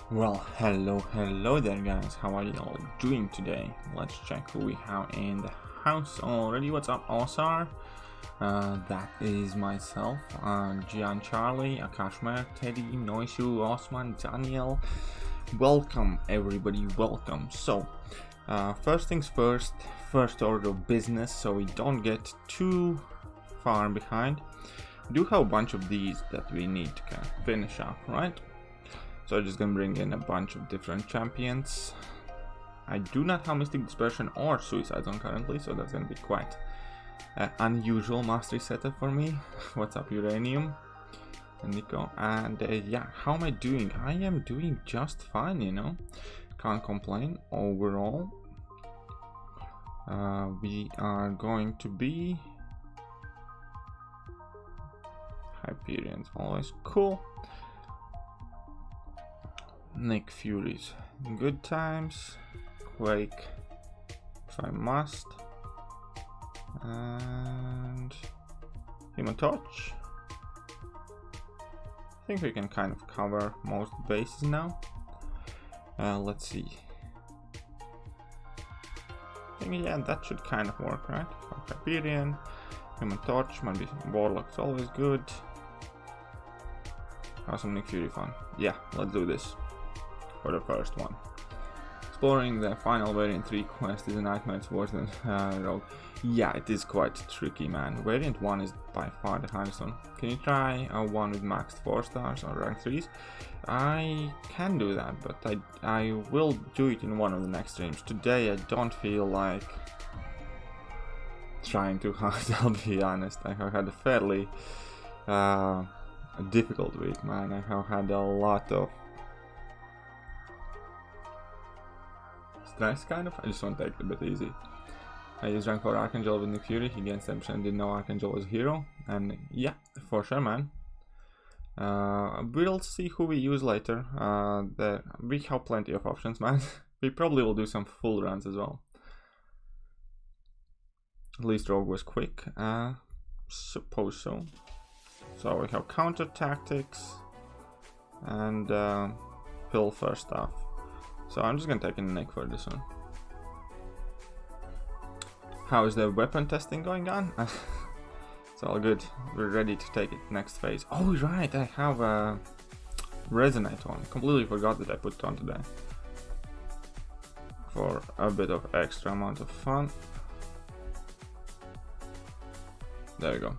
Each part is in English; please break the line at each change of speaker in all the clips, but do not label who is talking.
Well, hello there guys, how are you all doing today? Let's check who we have in the house already. What's up, Osar? That is myself, Gian Charlie, Akashmer, Teddy, Noishu, Osman, Daniel. Welcome everybody, welcome. So, first things first order of business, so we don't get too far behind. We do have a bunch of these that we need to kind of finish up, right? So I'm just gonna bring in a bunch of different champions. I do not have Mystic Dispersion or Suicide Zone currently, so that's gonna be quite unusual mastery setup for me. What's up, Uranium and Nico? And yeah, how am I doing? I am doing just fine, you know. Can't complain overall. We are going to be Hyperions, always cool. Nick Furies, good times. Quake, if I must. And Human Touch. I think we can kind of cover most bases now. Let's see. I think, yeah, that should kind of work, right? Hyperion, Human Touch, maybe Warlock's always good. Have some Nick Fury fun. Yeah, let's do this. For the first one. Exploring the final variant 3 quest is a nightmare. It's worse than Rogue. Yeah, it is quite tricky, man. Variant 1 is by far the hardest one. Can you try a one with maxed 4 stars or rank 3s? I can do that, but I will do it in one of the next streams. Today I don't feel like trying too hard, I'll be honest. I have had a fairly difficult week, man. I have had a lot of stress, kind of. I just want to take it a bit easy. I used rank 4 Archangel with Nick Fury. He gained 7%, didn't know Archangel was a hero. And yeah, for sure, man. We'll see who we use later. We have plenty of options, man. We probably will do some full runs as well. At least Rogue was quick. Suppose so. So we have counter tactics and pill first stuff. So I'm just gonna take a Nick for this one. How is the weapon testing going on? It's all good. We're ready to take it next phase. Oh right, I have a Resonate one. Completely forgot that I put it on today. For a bit of extra amount of fun. There we go.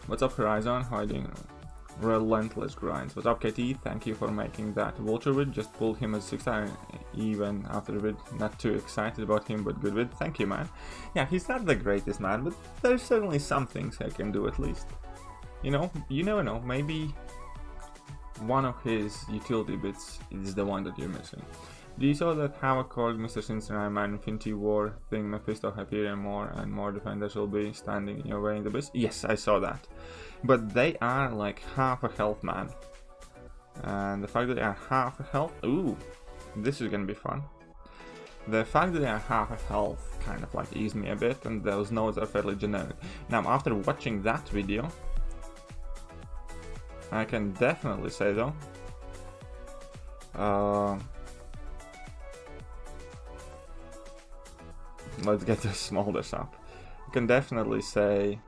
What's up, Horizon? How are you doing? Relentless grinds. What's up, KT? Thank you for making that Vulture vid. Just pulled him as 6-star even after the vid. Not too excited about him, but good vid. Thank you, man. Yeah, he's not the greatest man, but there's certainly some things I can do at least. You know, you never know. Maybe one of his utility bits is the one that you're missing. Do you saw that Havoc called Mr. Sinister Iron Man Infinity War thing? Mephisto, Hyperion, more and more defenders will be standing in your way in the abyss? Yes, I saw that. But they are like half a health, man. And the fact that they are half a health... Ooh, this is gonna be fun. The fact that they are half a health kind of like eased me a bit, and those nodes are fairly generic. Now, after watching that video, I can definitely say though... let's get the smolders up. I can definitely say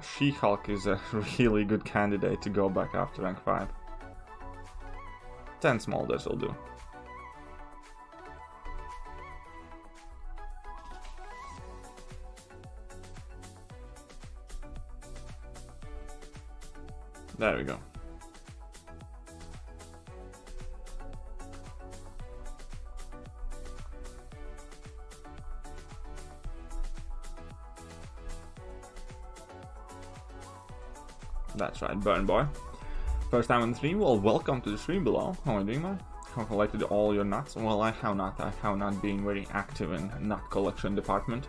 She-Hulk is a really good candidate to go back after rank 5. 10 smolders will do. There we go. That's right, Burn Boy. First time on the stream? Well, welcome to the stream below. How are you doing, man? How collected all your nuts? Well, I have not been very active in nut collection department.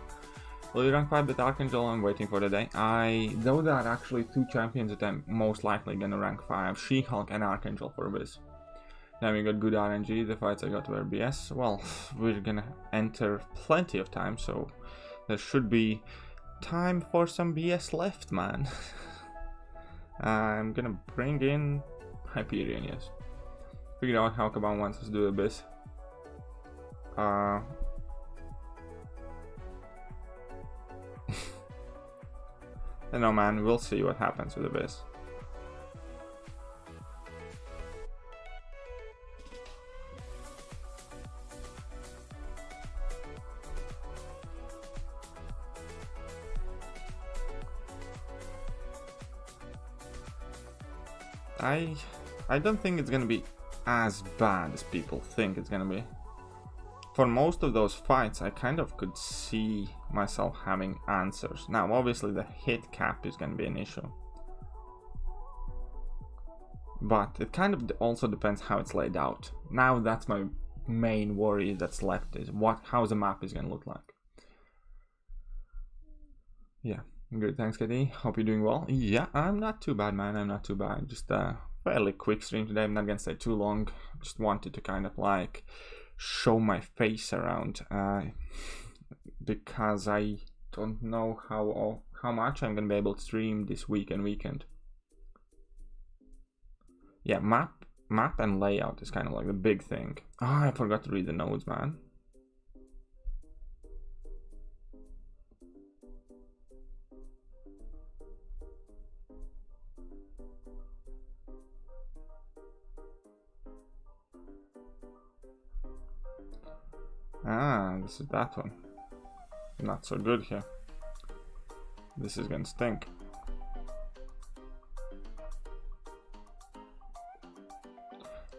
Will you rank 5 with Archangel? I'm waiting for the day. I know that actually 2 champions that I'm most likely gonna rank 5, She-Hulk and Archangel for this. Then we got good RNG, the fights I got were BS. Well, we're gonna enter plenty of time, so there should be time for some BS left, man. I'm gonna bring in Hyperion, yes. Figured out how Kaban wants us to do this. I don't know, man, we'll see what happens with the base. I don't think it's gonna be as bad as people think it's gonna be. For most of those fights, I kind of could see myself having answers. Now, obviously, the hit cap is going to be an issue. But it kind of also depends how it's laid out. Now, that's my main worry that's left, is how the map is going to look like. Yeah, good. Thanks, KD. Hope you're doing well. Yeah, I'm not too bad, man. I'm not too bad. Just a fairly quick stream today. I'm not going to stay too long. Just wanted to kind of like show my face around because I don't know how much I'm gonna be able to stream this week and weekend. Yeah, map and layout is kind of like the big thing. I forgot to read the notes, man. This is that one. Not so good here. This is gonna stink.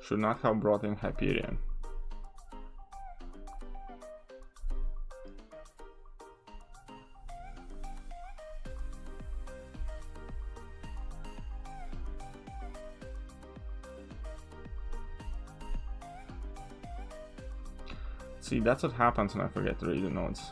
Should not have brought in Hyperion. See, that's what happens when I forget to read the notes.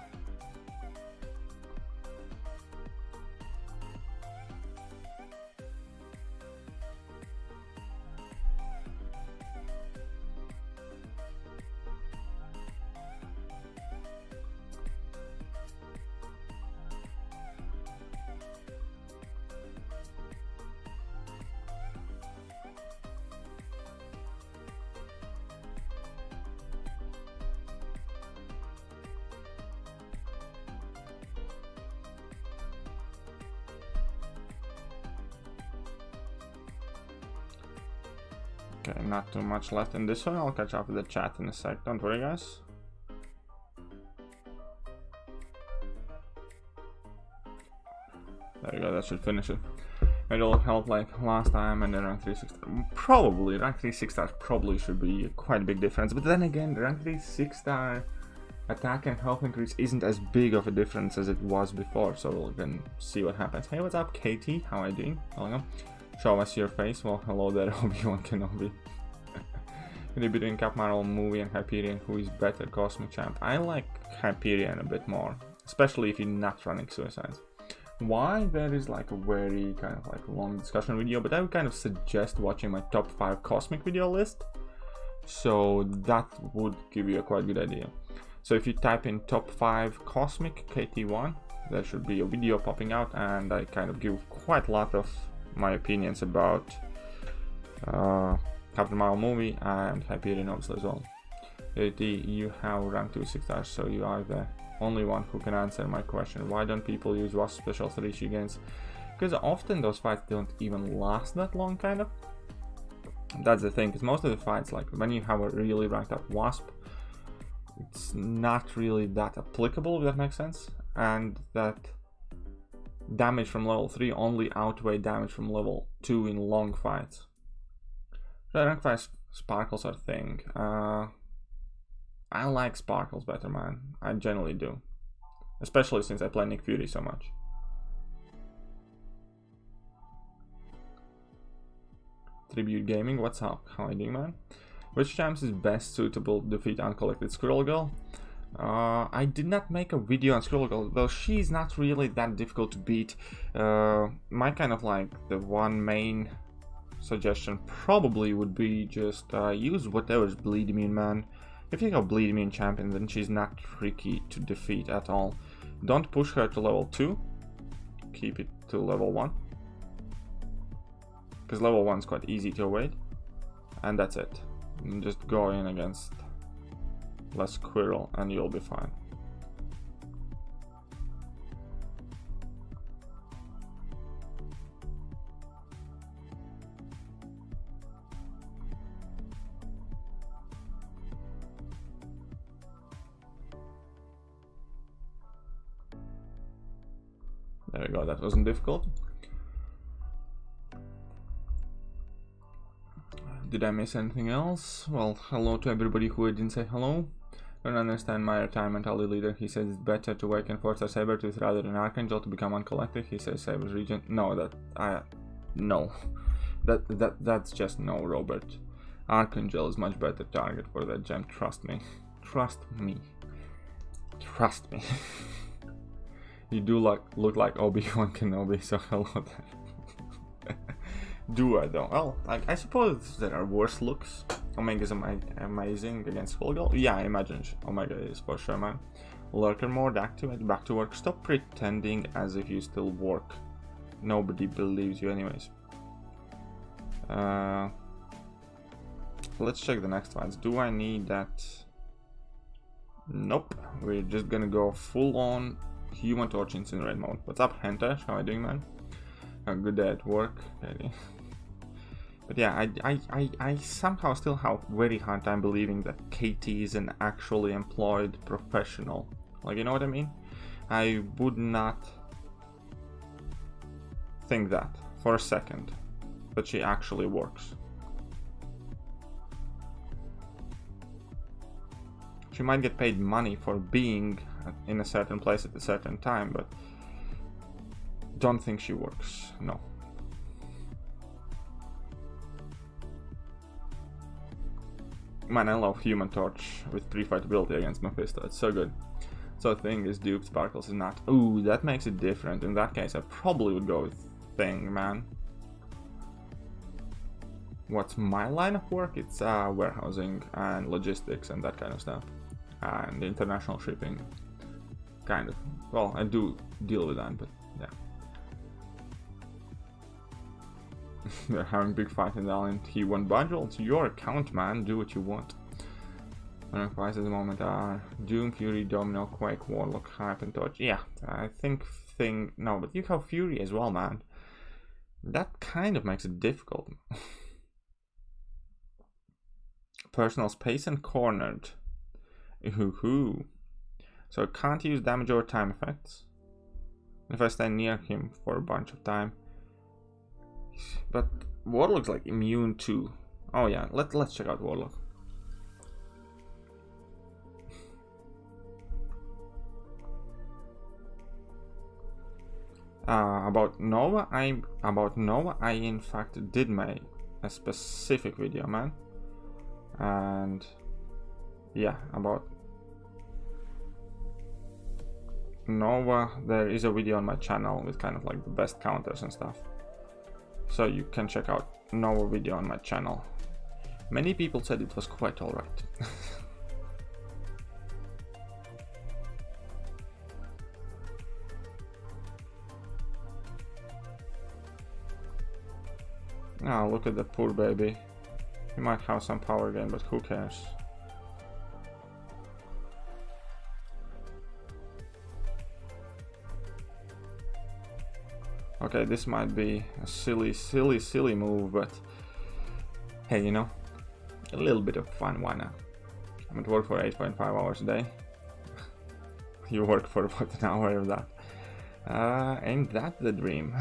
Okay, not too much left in this one. I'll catch up with the chat in a sec. Don't worry, guys. There you go, that should finish it. It'll help like last time, and then rank 3 6 star. Probably, rank 3 6 stars probably should be quite a big difference. But then again, rank 3 6 star attack and health increase isn't as big of a difference as it was before. So we'll then see what happens. Hey, what's up, KT? How are you doing? Welcome. Show us your face. Well, hello there, Obi-Wan Kenobi. Will you be doing Cap Marvel movie and Hyperion? Who is better, Cosmic Champ? I like Hyperion a bit more, especially if you're not running Suicides. Why? There is like a very kind of like long discussion video, but I would kind of suggest watching my top 5 Cosmic video list. So that would give you a quite good idea. So if you type in top 5 Cosmic KT1, there should be a video popping out, and I kind of give quite a lot of my opinions about Captain Marvel movie and Hyperion obviously as well. KT, you have rank 2 6 stars, so you are the only one who can answer my question. Why don't people use Wasp specials for Rishi gains? Because often those fights don't even last that long, kind of. That's the thing, because most of the fights, like when you have a really ranked up Wasp, it's not really that applicable, if that makes sense. And that damage from level 3 only outweigh damage from level 2 in long fights. So rank 5 sparkles are thing. I like sparkles better, man. I generally do. Especially since I play Nick Fury so much. Tribute Gaming, what's up? How are you doing, man? Which champs is best suitable to defeat uncollected Squirrel Girl? I did not make a video on Squirrel Girl, though she's not really that difficult to beat. My kind of like the one main suggestion probably would be just use whatever's bleed immune, man. If you have bleed immune champion, then she's not tricky to defeat at all. Don't push her to level 2. Keep it to level 1. Because level 1 is quite easy to avoid. And that's it. And just go in against less Squirrel and you'll be fine. There we go, that wasn't difficult. Did I miss anything else? Well, hello to everybody who didn't say hello. Don't understand my retirement early leader. He says it's better to awaken Forza Sabertooth rather than Archangel to become uncollected. He says Saber's region. No, that's just no, Robert. Archangel is much better target for that gem. Trust me. Trust me. Trust me. You do look like Obi-Wan Kenobi, so hello there. Do I though? Well, like, I suppose there are worse looks. Omega's amazing against Squirrel. Yeah, I imagine Omega is for sure, man. Lurker mode activate, back to work. Stop pretending as if you still work. Nobody believes you anyways. Let's check the next ones. Do I need that? Nope. We're just gonna go full on Human Torch Incinerate mode. What's up, Hentash? How are you doing, man? A good day at work. Okay. But yeah, I somehow still have very hard time believing that KT is an actually employed professional. Like, you know what I mean? I would not think that for a second, that she actually works. She might get paid money for being in a certain place at a certain time, but don't think she works, no. Man, I love Human Torch with 3 fightability against Mephisto, it's so good. So Thing is duped, Sparkles is not. Ooh, that makes it different. In that case, I probably would go with Thing, man. What's my line of work? It's warehousing and logistics and that kind of stuff. And international shipping. Kind of. Well, I do deal with that, but yeah. They're having big fight in the island. He won bundle. It's your account, man. Do what you want. Fights at the moment are Doom, Fury, Domino, Quake, Warlock, Hype, and Torch. Yeah, I think Thing. No, but you have Fury as well, man. That kind of makes it difficult. Personal space and cornered. Ooh. So I can't use damage over time effects if I stand near him for a bunch of time. But Warlock's like immune to. Oh yeah, let's check out Warlock. About Nova, I in fact did make a specific video, man. And yeah, about Nova, there is a video on my channel with kind of like the best counters and stuff. So you can check out Nova video on my channel. Many people said it was quite alright. Oh, look at the poor baby. He might have some power gain, but who cares? Okay, this might be a silly move, but hey, you know, a little bit of fun, why not? I'm at work for 8.5 hours a day. You work for about an hour of that. Ain't that the dream?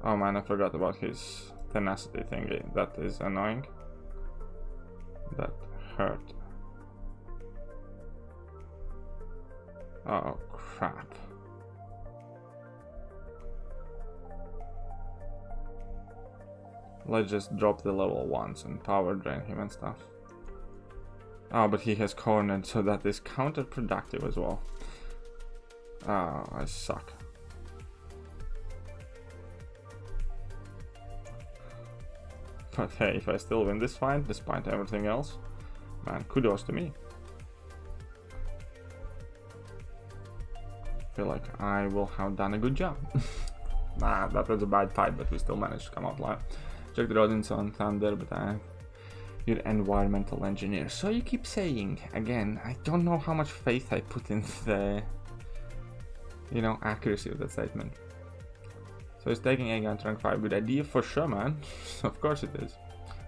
Oh man, I forgot about his tenacity thingy. That is annoying. That hurt. Oh crap. Let's just drop the level once and power drain him and stuff. Oh, but he has cornered, so that is counterproductive as well. Oh, I suck. But hey, if I still win this fight, despite everything else, man, kudos to me. Feel like I will have done a good job. Nah, that was a bad fight, but we still managed to come out live. Check the rodents on Thunder, but you're environmental engineer. So you keep saying, again, I don't know how much faith I put in the, you know, accuracy of that statement. So is taking a gun to rank 5 good idea? For sure, man. Of course it is.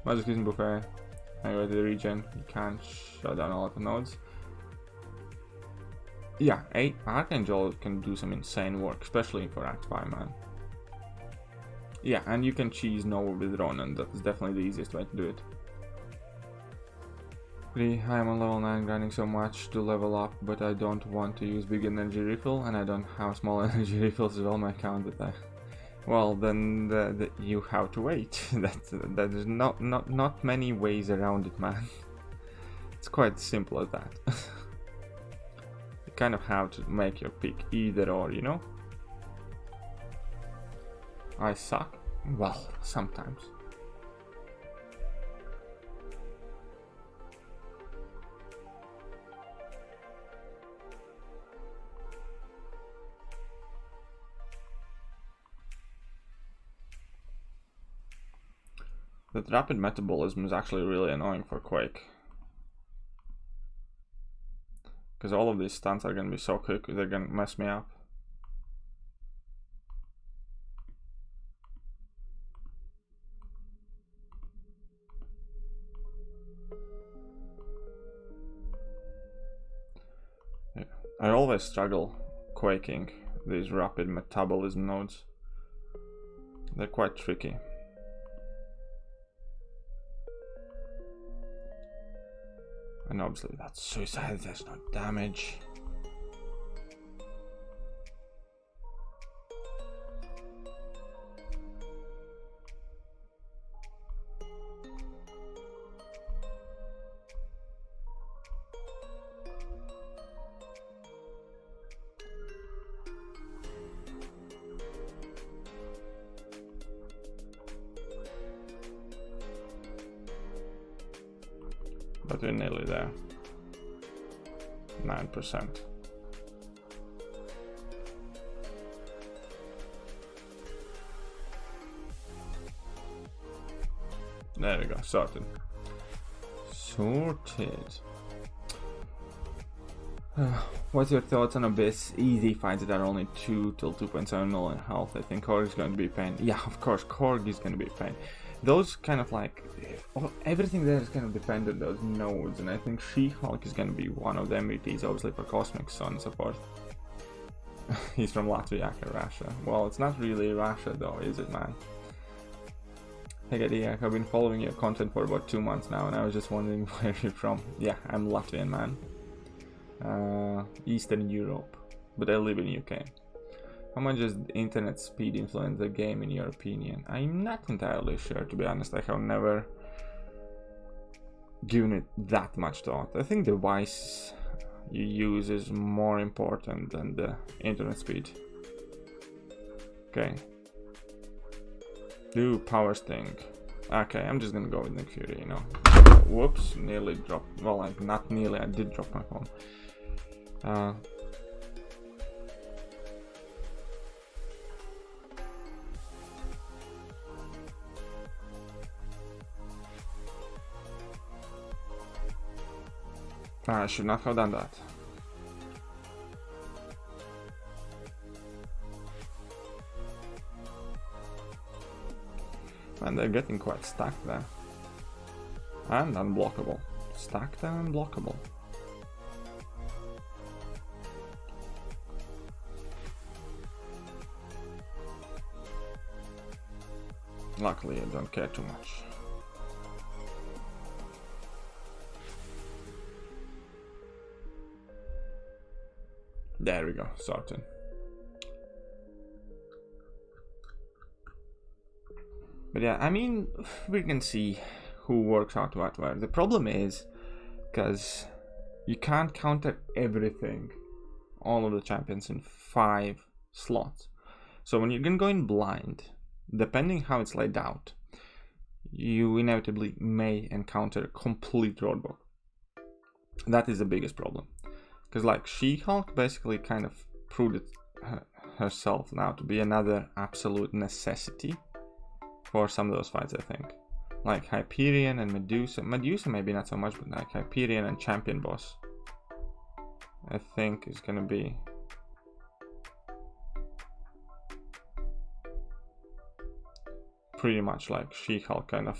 Magic using buffet. Anyway, to the region, you can't shut down a lot of nodes. Yeah, Archangel can do some insane work, especially for Act 5, man. Yeah, and you can cheese Nova with Ronan. That is definitely the easiest way to do it. I am on level 9 grinding so much to level up, but I don't want to use big energy refill, and I don't have small energy refills as well on my account. That well, then you have to wait. There's not many ways around it, man. It's quite simple as that. You kind of have to make your pick, either or, you know? I suck? Well, sometimes. That rapid metabolism is actually really annoying for Quake. Because all of these stunts are going to be so quick, they're going to mess me up. Yeah. I always struggle quaking these rapid metabolism nodes. They're quite tricky. And obviously that's suicide, there's no damage. But we're nearly there. 9%. There we go, sorted. Sorted. What's your thoughts on Abyss? Easy fights that are only 2 till 2.7 million health. I think Korg is going to be a pain. Yeah, of course, Korg is going to be a pain. Those kind of like, everything there is going to depend on those nodes, and I think She-Hulk is going to be one of the MVPs, obviously for Cosmic, so on and so forth. He's from Latvia, Russia. Well, it's not really Russia though, is it, man? Hey Gadiak, I've been following your content for about 2 months now, and I was just wondering where you're from. Yeah, I'm Latvian, man. Eastern Europe, but I live in UK. How much does internet speed influence the game in your opinion? I'm not entirely sure, to be honest. I have never given it that much thought. I think the device you use is more important than the internet speed. Okay. Do power sting. Okay, I'm just gonna go with Thekiryu, you know. Whoops, nearly dropped. Well, like, not nearly, I did drop my phone. I should not have done that. Man, they're getting quite stacked there. And unblockable. Stacked and unblockable. Luckily, I don't care too much. There we go, sorted. But yeah, I mean, we can see who works out what where. The problem is, because you can't counter everything, all of the champions in 5 slots. So when you're gonna go in blind, depending how it's laid out, you inevitably may encounter a complete roadblock. That is the biggest problem. Because like She-Hulk basically kind of proved it herself now to be another absolute necessity for some of those fights, I think. Like Hyperion and Medusa. Medusa maybe not so much, but like Hyperion and Champion Boss, I think is gonna be pretty much like She-Hulk kind of.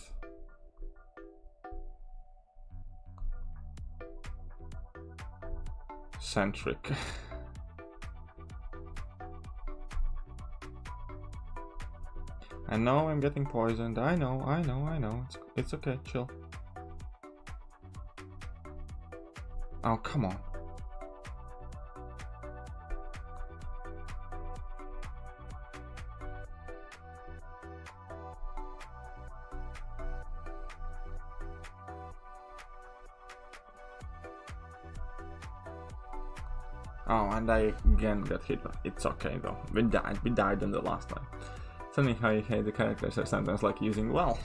Centric. I know I'm getting poisoned. I know. It's okay, chill. Oh, come on. Oh, and I again got hit. It's okay though. We died in the last time. Something how you hate the characters are sometimes like using, well,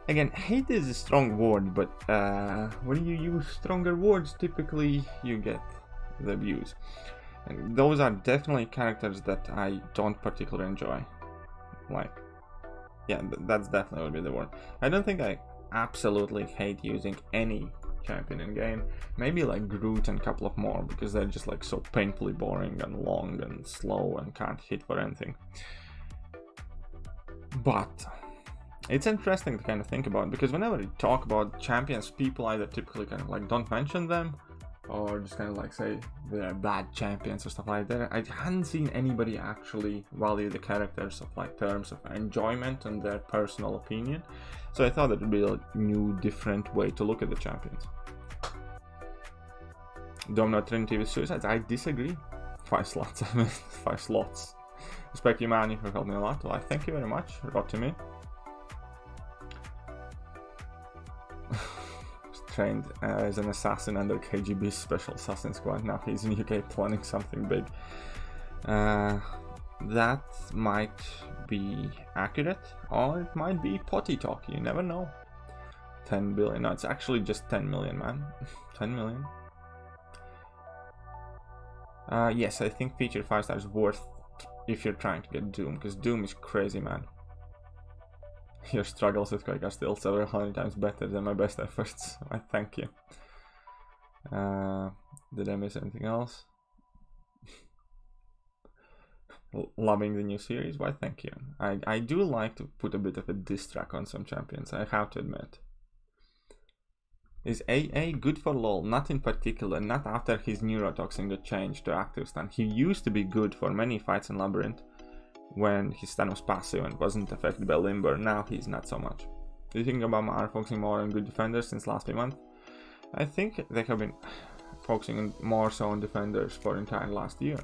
again, hate is a strong word, but when you use stronger words, typically you get the abuse. And those are definitely characters that I don't particularly enjoy. Like, yeah, that's definitely would be the word. I don't think I absolutely hate using any champion in game. Maybe like Groot and a couple of more, because they're just like so painfully boring and long and slow and can't hit for anything. But it's interesting to kind of think about, because whenever you talk about champions, people either typically kind of like don't mention them, or just kind of like say they're bad champions or stuff like that. I hadn't seen anybody actually value the characters of like terms of enjoyment and their personal opinion. So I thought that would be a new, different way to look at the champions. Domino Trinity with suicides, I disagree. 5 slots, I mean 5 slots. Respect you, man, you have helped me a lot. Well, I thank you very much. Wrote to me. Trained as an assassin under KGB's Special Assassin Squad. Now he's in UK planning something big. That might be accurate, or it might be potty talk. You never know. 10 billion. No, it's actually just 10 million, man. 10 million. Yes, I think feature 5 stars worth if you're trying to get Doom, because Doom is crazy, man. Your struggles with Quake are still several hundred times better than my best efforts. I thank you. Did I miss anything else? Loving the new series? Why, thank you. I do like to put a bit of a diss track on some champions, I have to admit. Is AA good for LoL? Not in particular, not after his neurotoxin got changed to active stun. He used to be good for many fights in Labyrinth when his stun was passive and wasn't affected by Limber. Now he's not so much. Do you think Obama are focusing more on good defenders since last few months? I think they have been focusing more so on defenders for entire last year.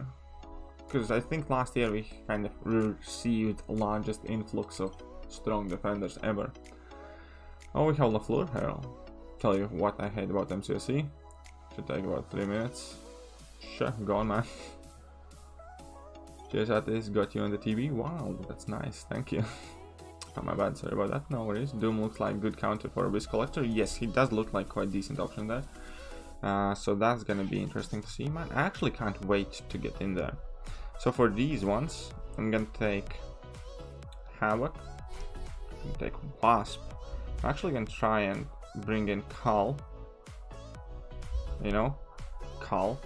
Because I think last year we kind of received the largest influx of strong defenders ever. Oh, we have LaFleur here. Tell you what I hate about MCOC. Should take about 3 minutes. Sure, go on, man. Cheers at this, got you on the TV. Wow, that's nice, thank you. Oh, my bad, sorry about that, no worries. Doom looks like good counter for a Wiz Collector. Yes, he does look like quite decent option there. So that's gonna be interesting to see, man. I actually can't wait to get in there. So for these ones, I'm gonna take Havoc. I'm gonna take Wasp. I'm actually gonna try and bring in Cull. You know? Cull.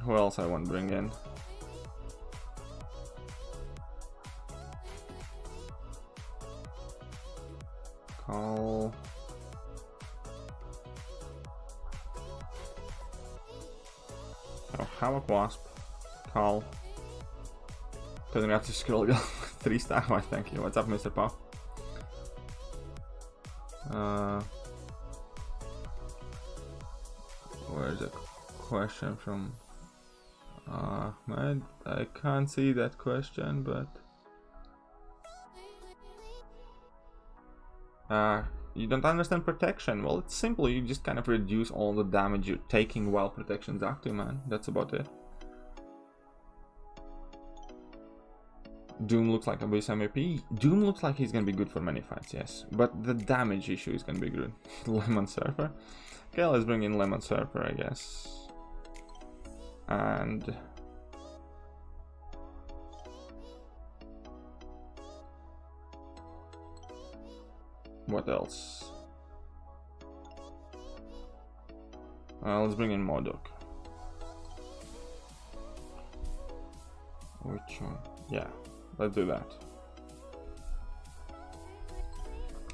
Who else I want to bring in? Call. Oh, Havoc Wasp. Call. Because we have to scroll 3-star. Why, thank you. What's up, Mr. Pop? Where's the question from? Man, I can't see that question, but you don't understand protection. Well, it's simple. You just kind of reduce all the damage you're taking while protection's active, man. That's about it. Doom looks like a base MVP. Doom looks like he's gonna be good for many fights, yes. But the damage issue is gonna be good. Lemon Surfer. Okay, let's bring in Lemon Surfer, I guess. And what else? Let's bring in Modok. Which one? Yeah, let's do that.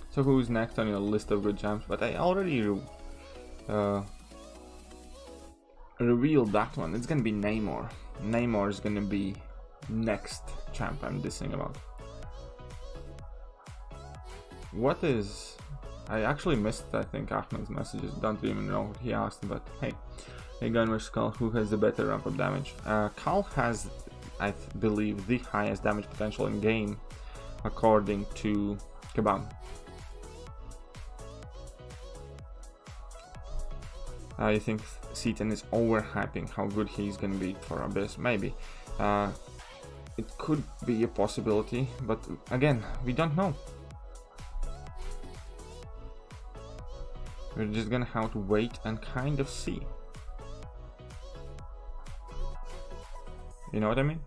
So who's next on your list of good champs? But I already revealed that one. It's gonna be Namor. Namor is gonna be next champ I'm dissing about. What is... I actually missed, I think, Ahmed's messages. Don't even know what he asked, but hey. Hey, Gun vs. Carl, who has the better ramp-up damage? Carl has, I believe, the highest damage potential in game, according to Kabam. I think Seaton is overhyping how good he's gonna be for Abyss. Maybe. It could be a possibility, but again, we don't know. We're just gonna have to wait and kind of see. You know what I mean?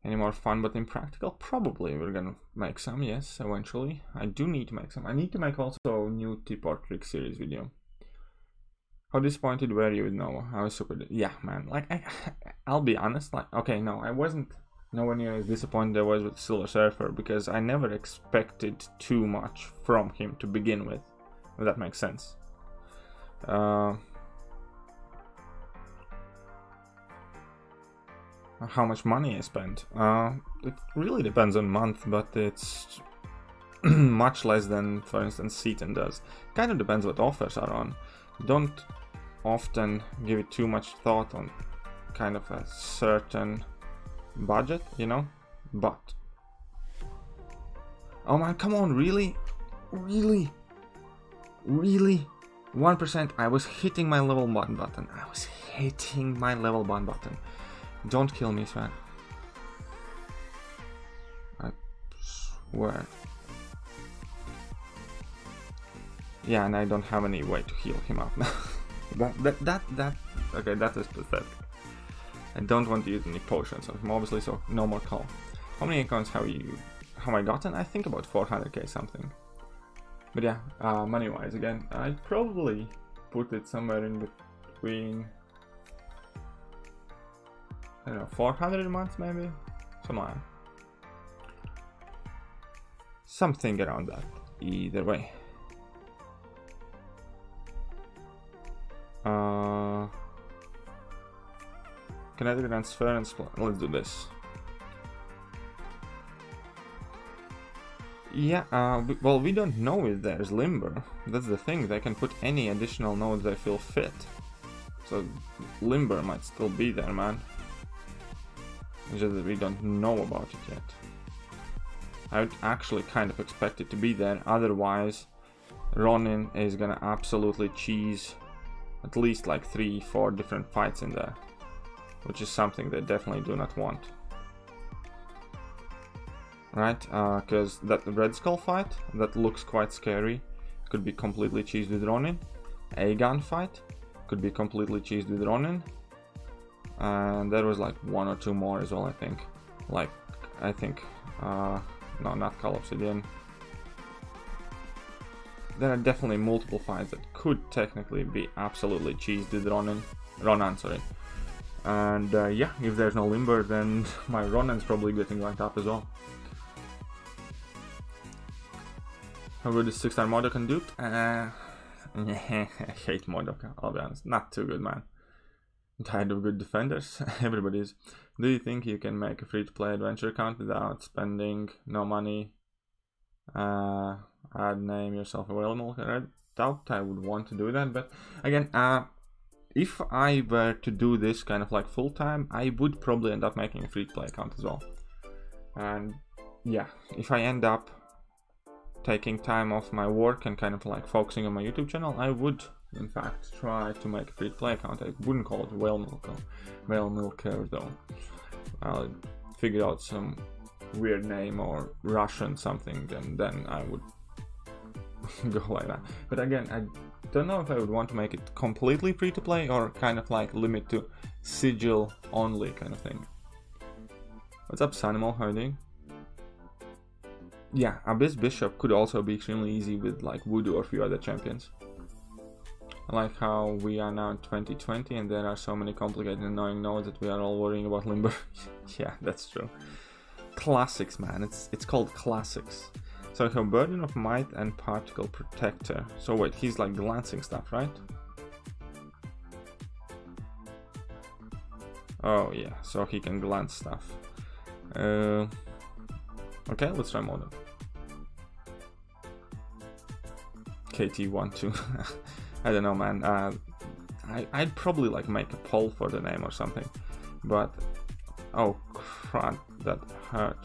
Any more fun but impractical? Probably. We're gonna make some, yes, eventually. I do need to make some. I need to make also a new tip or trick series video. How disappointed were you with Nova? I was super... Yeah, man. Like, I'll be honest. Like, okay, no, I wasn't nowhere near as disappointed I was with Silver Surfer, because I never expected too much from him to begin with. If that makes sense. How much money I spent? It really depends on month, but it's much less than, for instance, Seaton does. Kind of depends what offers are on. Don't often give it too much thought on kind of a certain budget, you know? But... oh man, come on, really? Really? Really? 1%, I was hitting my level 1 button. I was hitting my level 1 button. Don't kill me, Sven. I swear. Yeah, and I don't have any way to heal him up now. Okay, that is pathetic. I don't want to use any potions on him, obviously, so no more call. How many accounts have I gotten? I think about 400k something. But yeah, money-wise, again, I'd probably put it somewhere in between... I don't know, 400 a month maybe? Somewhere. Something around that, either way. Kinetic transference, let's do this. Yeah, well, we don't know if there's Limber. That's the thing, they can put any additional nodes they feel fit. So, Limber might still be there, man. It's just that we don't know about it yet. I would actually kind of expect it to be there, otherwise Ronin is gonna absolutely cheese at least like 3-4 different fights in there, which is something they definitely do not want. Right, because that Red Skull fight, that looks quite scary, could be completely cheesed with Ronin. A-Gun fight could be completely cheesed with Ronin. And there was like 1 or 2 more as well, I think. Like, I think, no, not Call of Obsidian. There are definitely multiple fights that could technically be absolutely cheesed with Ronan, sorry. And yeah, if there's no Limber, then my Ronan's probably getting ranked up as well. How good is 6-star Modok and Dupe? I hate Modok, I'll be honest. Not too good, man. I'm tired of good defenders. Everybody is. Do you think you can make a free-to-play adventure account without spending no money? Add name yourself a whale milker. I doubt I would want to do that, but again, if I were to do this kind of like full-time, I would probably end up making a free-to-play account as well. And yeah, if I end up taking time off my work and kind of like focusing on my YouTube channel, I would in fact try to make a free-to-play account. I wouldn't call it whale milker though. I'll figure out some weird name or Russian something, and then I would go like that. But again, I don't know if I would want to make it completely free-to-play or kind of like limit to sigil only kind of thing. What's up, Sanimal? How are you doing? Yeah, Abyss Bishop could also be extremely easy with like Voodoo or a few other champions. I like how we are now in 2020 and there are so many complicated and annoying nodes that we are all worrying about Limber. Yeah, that's true. Classics, man. It's called classics. So I have Burden of Might and Particle Protector. So wait, he's like glancing stuff, right? Oh yeah, so he can glance stuff. Okay, let's try Modern. KT12. I don't know, man. I'd probably like make a poll for the name or something. But oh crap, that hurt.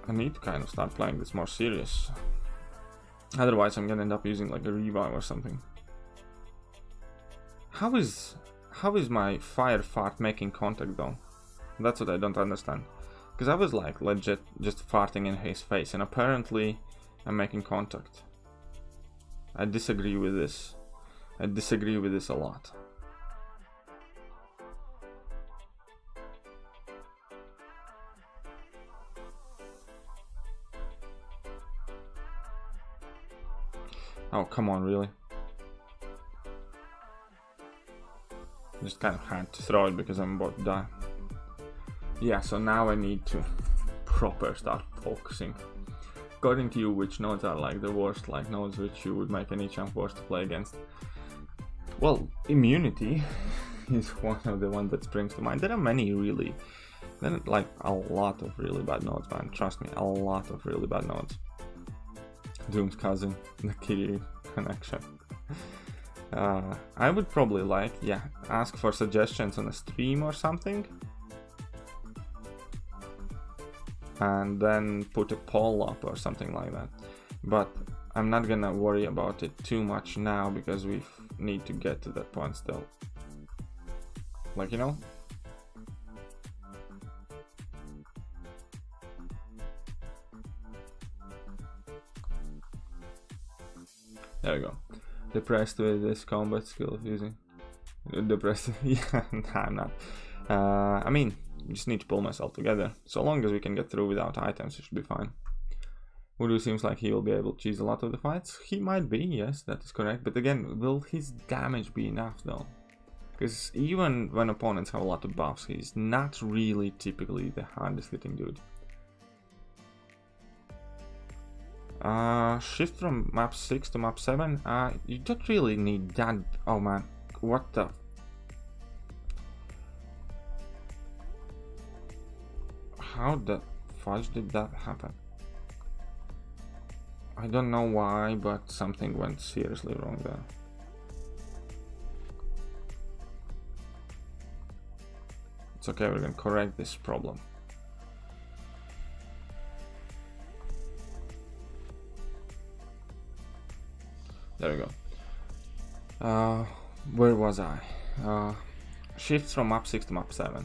I need to kind of start playing this more serious. Otherwise I'm gonna end up using like a revive or something. How is my fire fart making contact though? That's what I don't understand. Because I was like legit just farting in his face and apparently I'm making contact. I disagree with this. I disagree with this a lot. Oh, come on, really? Just kind of had to throw it because I'm about to die. Yeah, so now I need to proper start focusing. According to you, which nodes are like the worst like nodes which you would make any champ worse to play against? Well, Immunity is one of the ones that springs to mind. There are many really. There are like a lot of really bad nodes, man. Trust me, a lot of really bad nodes. Doom's cousin, Thekiryu connection. I would probably like, yeah, ask for suggestions on a stream or something. And then put a poll up or something like that. But I'm not gonna worry about it too much now because we need to get to that point still. Like, you know? There we go. Depressed with this combat skill of using. Depressed? Yeah, nah, I'm not. I mean, just need to pull myself together. So long as we can get through without items, it should be fine. Voodoo seems like he will be able to choose a lot of the fights. He might be, yes, that is correct. But again, will his damage be enough though? Because even when opponents have a lot of buffs, he's not really typically the hardest hitting dude. Shift from map 6 to map 7. You don't really need that. Oh man, what the? How the fudge did that happen? I don't know why, but something went seriously wrong there. It's okay, we're gonna correct this problem. There we go. Where was I? Shifts from map 6 to map 7.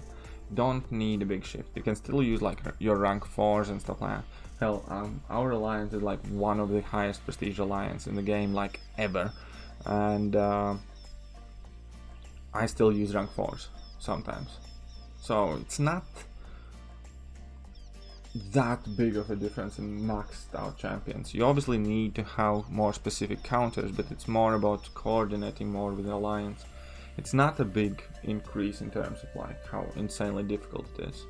Don't need a big shift. You can still use like your rank 4s and stuff like that. Hell, our alliance is like one of the highest prestige alliance in the game, like ever. And I still use rank 4s sometimes. So it's not that big of a difference in maxed out champions. You obviously need to have more specific counters, but it's more about coordinating more with the alliance. It's not a big increase in terms of like how insanely difficult it is.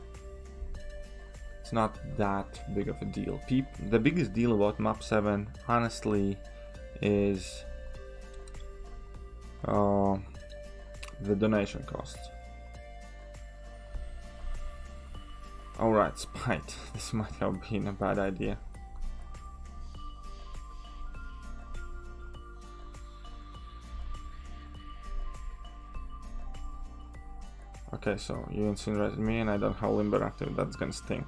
It's not that big of a deal. The biggest deal about map 7, honestly, is the donation costs. Alright, Spite. This might have been a bad idea. Okay, so you incinerated me and I don't have Limber active. That's gonna stink.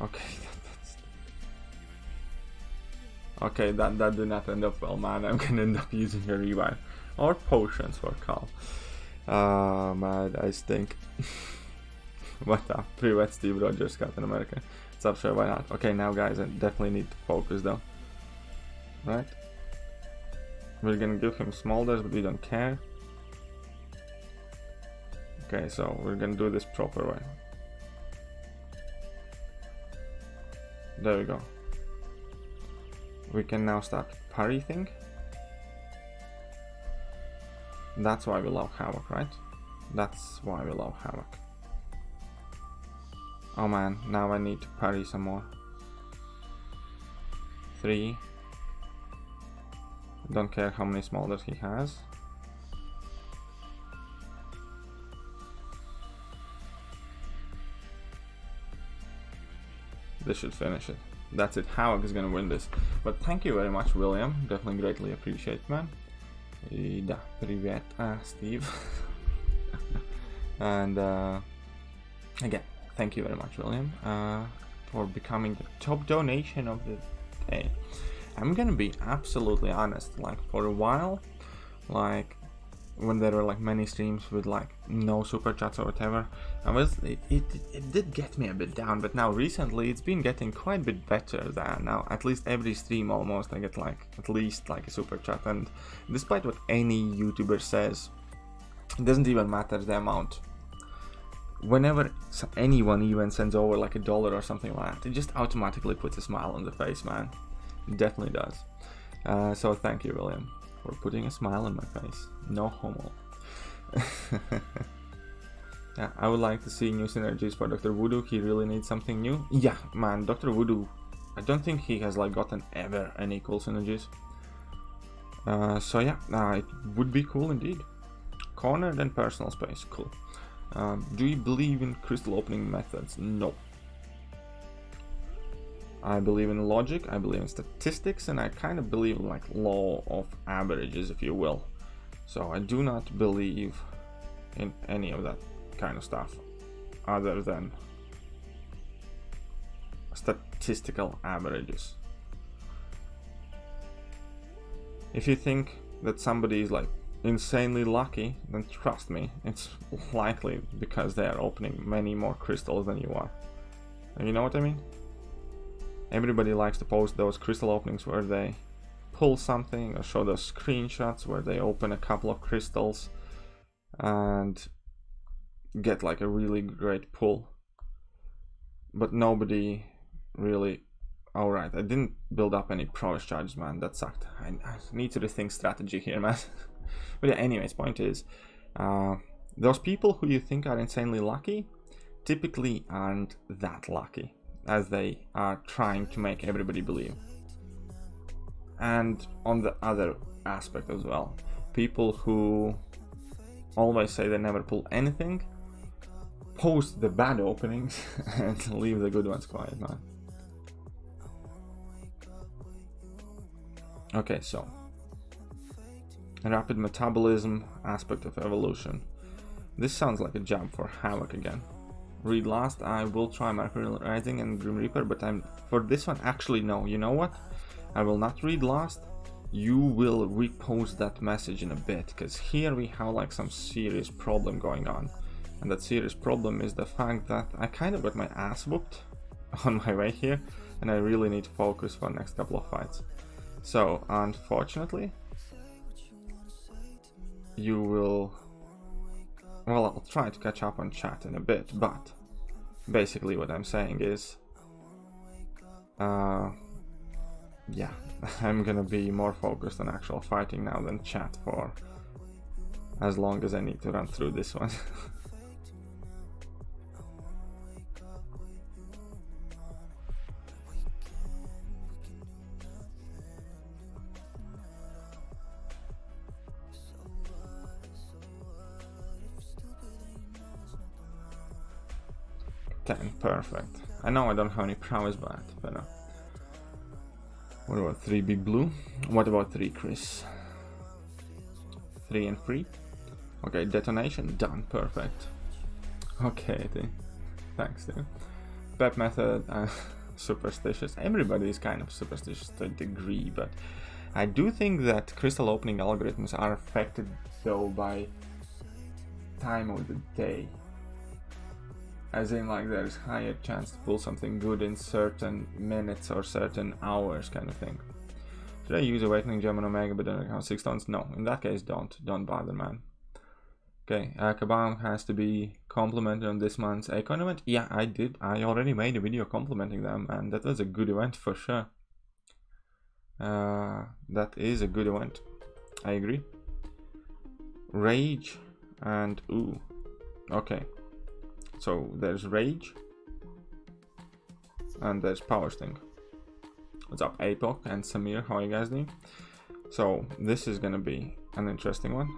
Okay, okay, that did not end up well, man. I'm gonna end up using a revive or potions for Cal. Man, I stink. What up? Privet Steve Rogers, Captain America. What's up, sure, why not? Okay, now guys, I definitely need to focus though. Right? We're gonna give him smolders, but we don't care. Okay, so we're gonna do this proper way. There we go. We can now start parry thing. That's why we love Havoc, right? That's why we love Havoc. Oh man, now I need to parry some more. 3. Don't care how many smolders he has. This should finish it. That's it. Havoc is gonna win this. But thank you very much, William. Definitely greatly appreciate, man. Да, привет, Steve. And again, thank you very much, William, for becoming the top donation of the day. I'm gonna be absolutely honest. Like for a while, like when there were like many streams with like no super chats or whatever, it did get me a bit down, but now recently it's been getting quite a bit better. Than now at least every stream almost I get like at least like a super chat, and despite what any YouTuber says, it doesn't even matter the amount. Whenever anyone even sends over like $1 or something like that, it just automatically puts a smile on the face, man. It definitely does. So thank you, William, for putting a smile on my face. No homo. Yeah, I would like to see new synergies for Dr. Voodoo. He really needs something new. Yeah, man, Dr. Voodoo, I don't think he has like gotten ever any cool synergies. So yeah, it would be cool indeed. Cornered and personal space, cool. Do you believe in crystal opening methods? No. I believe in logic, I believe in statistics, and I kind of believe in like law of averages, if you will. So I do not believe in any of that kind of stuff other than statistical averages. If you think that somebody is like insanely lucky, then trust me, it's likely because they are opening many more crystals than you are. And you know what I mean? Everybody likes to post those crystal openings where they pull something, or show those screenshots where they open a couple of crystals and get like a really great pull. But nobody really... Alright, I didn't build up any progress charges, man. That sucked. I need to rethink strategy here, man. But yeah, anyways, point is, those people who you think are insanely lucky typically aren't that lucky as they are trying to make everybody believe. And on the other aspect as well, people who always say they never pull anything post the bad openings and leave the good ones quiet, man. Okay, so rapid metabolism, aspect of evolution. This sounds like a job for Havoc again. Read last. I will try Mercury Rising and Grim Reaper, but for this one, actually no. You know what? I will not read last. You will repost that message in a bit, because here we have like some serious problem going on. And that serious problem is the fact that I kind of got my ass whooped on my way here, and I really need to focus for the next couple of fights. So, unfortunately, you will... Well, I'll try to catch up on chat in a bit, but basically what I'm saying is... yeah, I'm gonna be more focused on actual fighting now than chat for as long as I need to run through this one. 10, perfect. I know I don't have any prowess, but what about 3 big blue? What about 3 Chris? 3 and 3. Okay, detonation done, perfect. Okay, thanks dude. Pep method, superstitious. Everybody is kind of superstitious to a degree, but I do think that crystal opening algorithms are affected though by time of the day. As in, like, there's higher chance to pull something good in certain minutes or certain hours, kind of thing. Should I use Awakening Gem on Omega but don't count 6 stones? No, in that case don't bother, man. Okay, Kabam has to be complimented on this month's Acorn event. Yeah, I did. I already made a video complimenting them, and that was a good event for sure. That is a good event. I agree. Rage and ooh. Okay. So there's Rage and there's Power Sting. What's up, APOC and Samir? How are you guys doing? So this is gonna be an interesting one.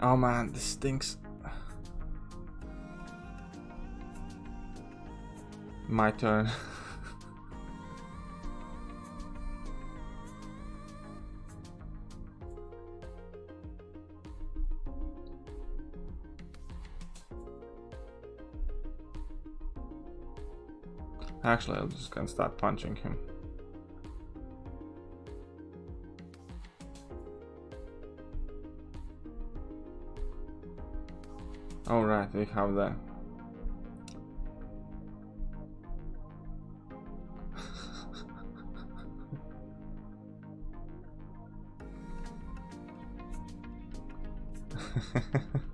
Oh man, this stinks. My turn. Actually, I'm just gonna start punching him. Alright, we have that.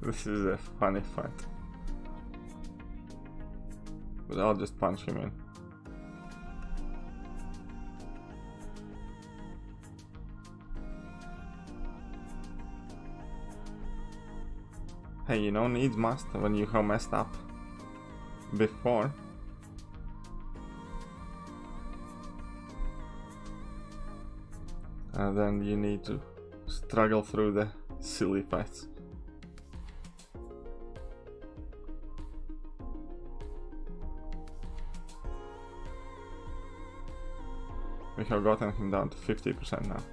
This is a funny fight. But I'll just punch him in. Hey, you know, needs must when you have messed up before. And then you need to struggle through the silly fights. We have gotten him down to 50% now.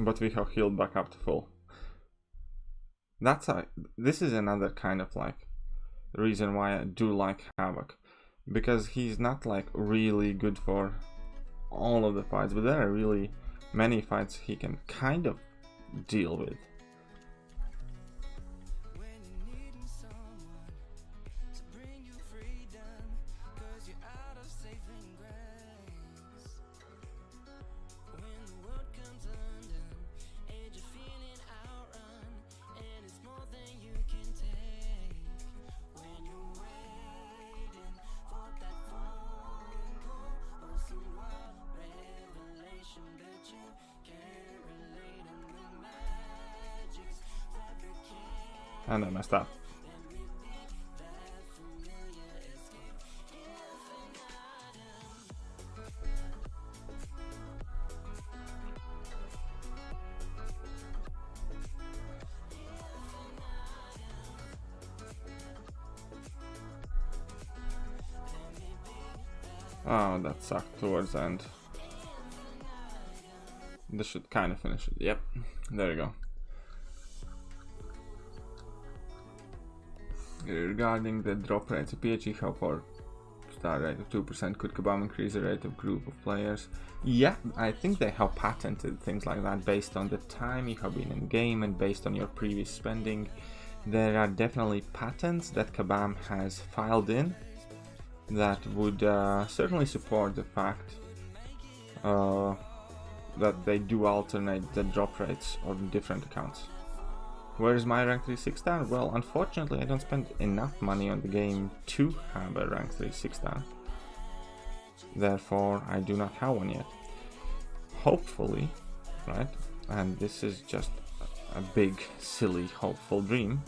But we have healed back up to full. This is another kind of like reason why I do like Havoc, because he's not like really good for all of the fights, but there are really many fights he can kind of deal with. And I messed up. Oh, that sucked towards the end. This should kind of finish it. Yep, there you go. Regarding the drop rates, PHE have for star rate of 2%. Could Kabam increase the rate of group of players? Yeah, I think they have patented things like that based on the time you have been in game and based on your previous spending. There are definitely patents that Kabam has filed in that would certainly support the fact that they do alternate the drop rates on different accounts. Where is my rank 3 6-star? Well, unfortunately I don't spend enough money on the game to have a rank 3 6-star. Therefore, I do not have one yet. Hopefully, right? And this is just a big, silly, hopeful dream.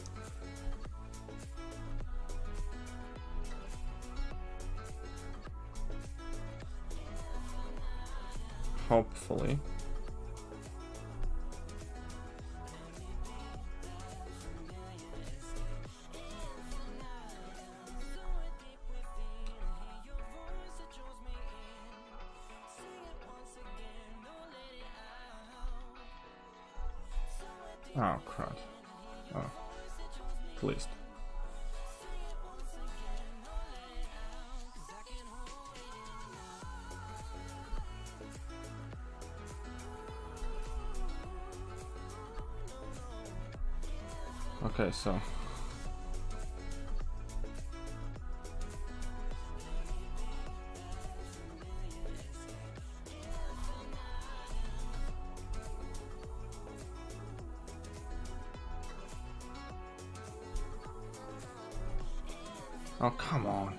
Hopefully. Oh, crud. Oh, please. Okay, so oh, come on.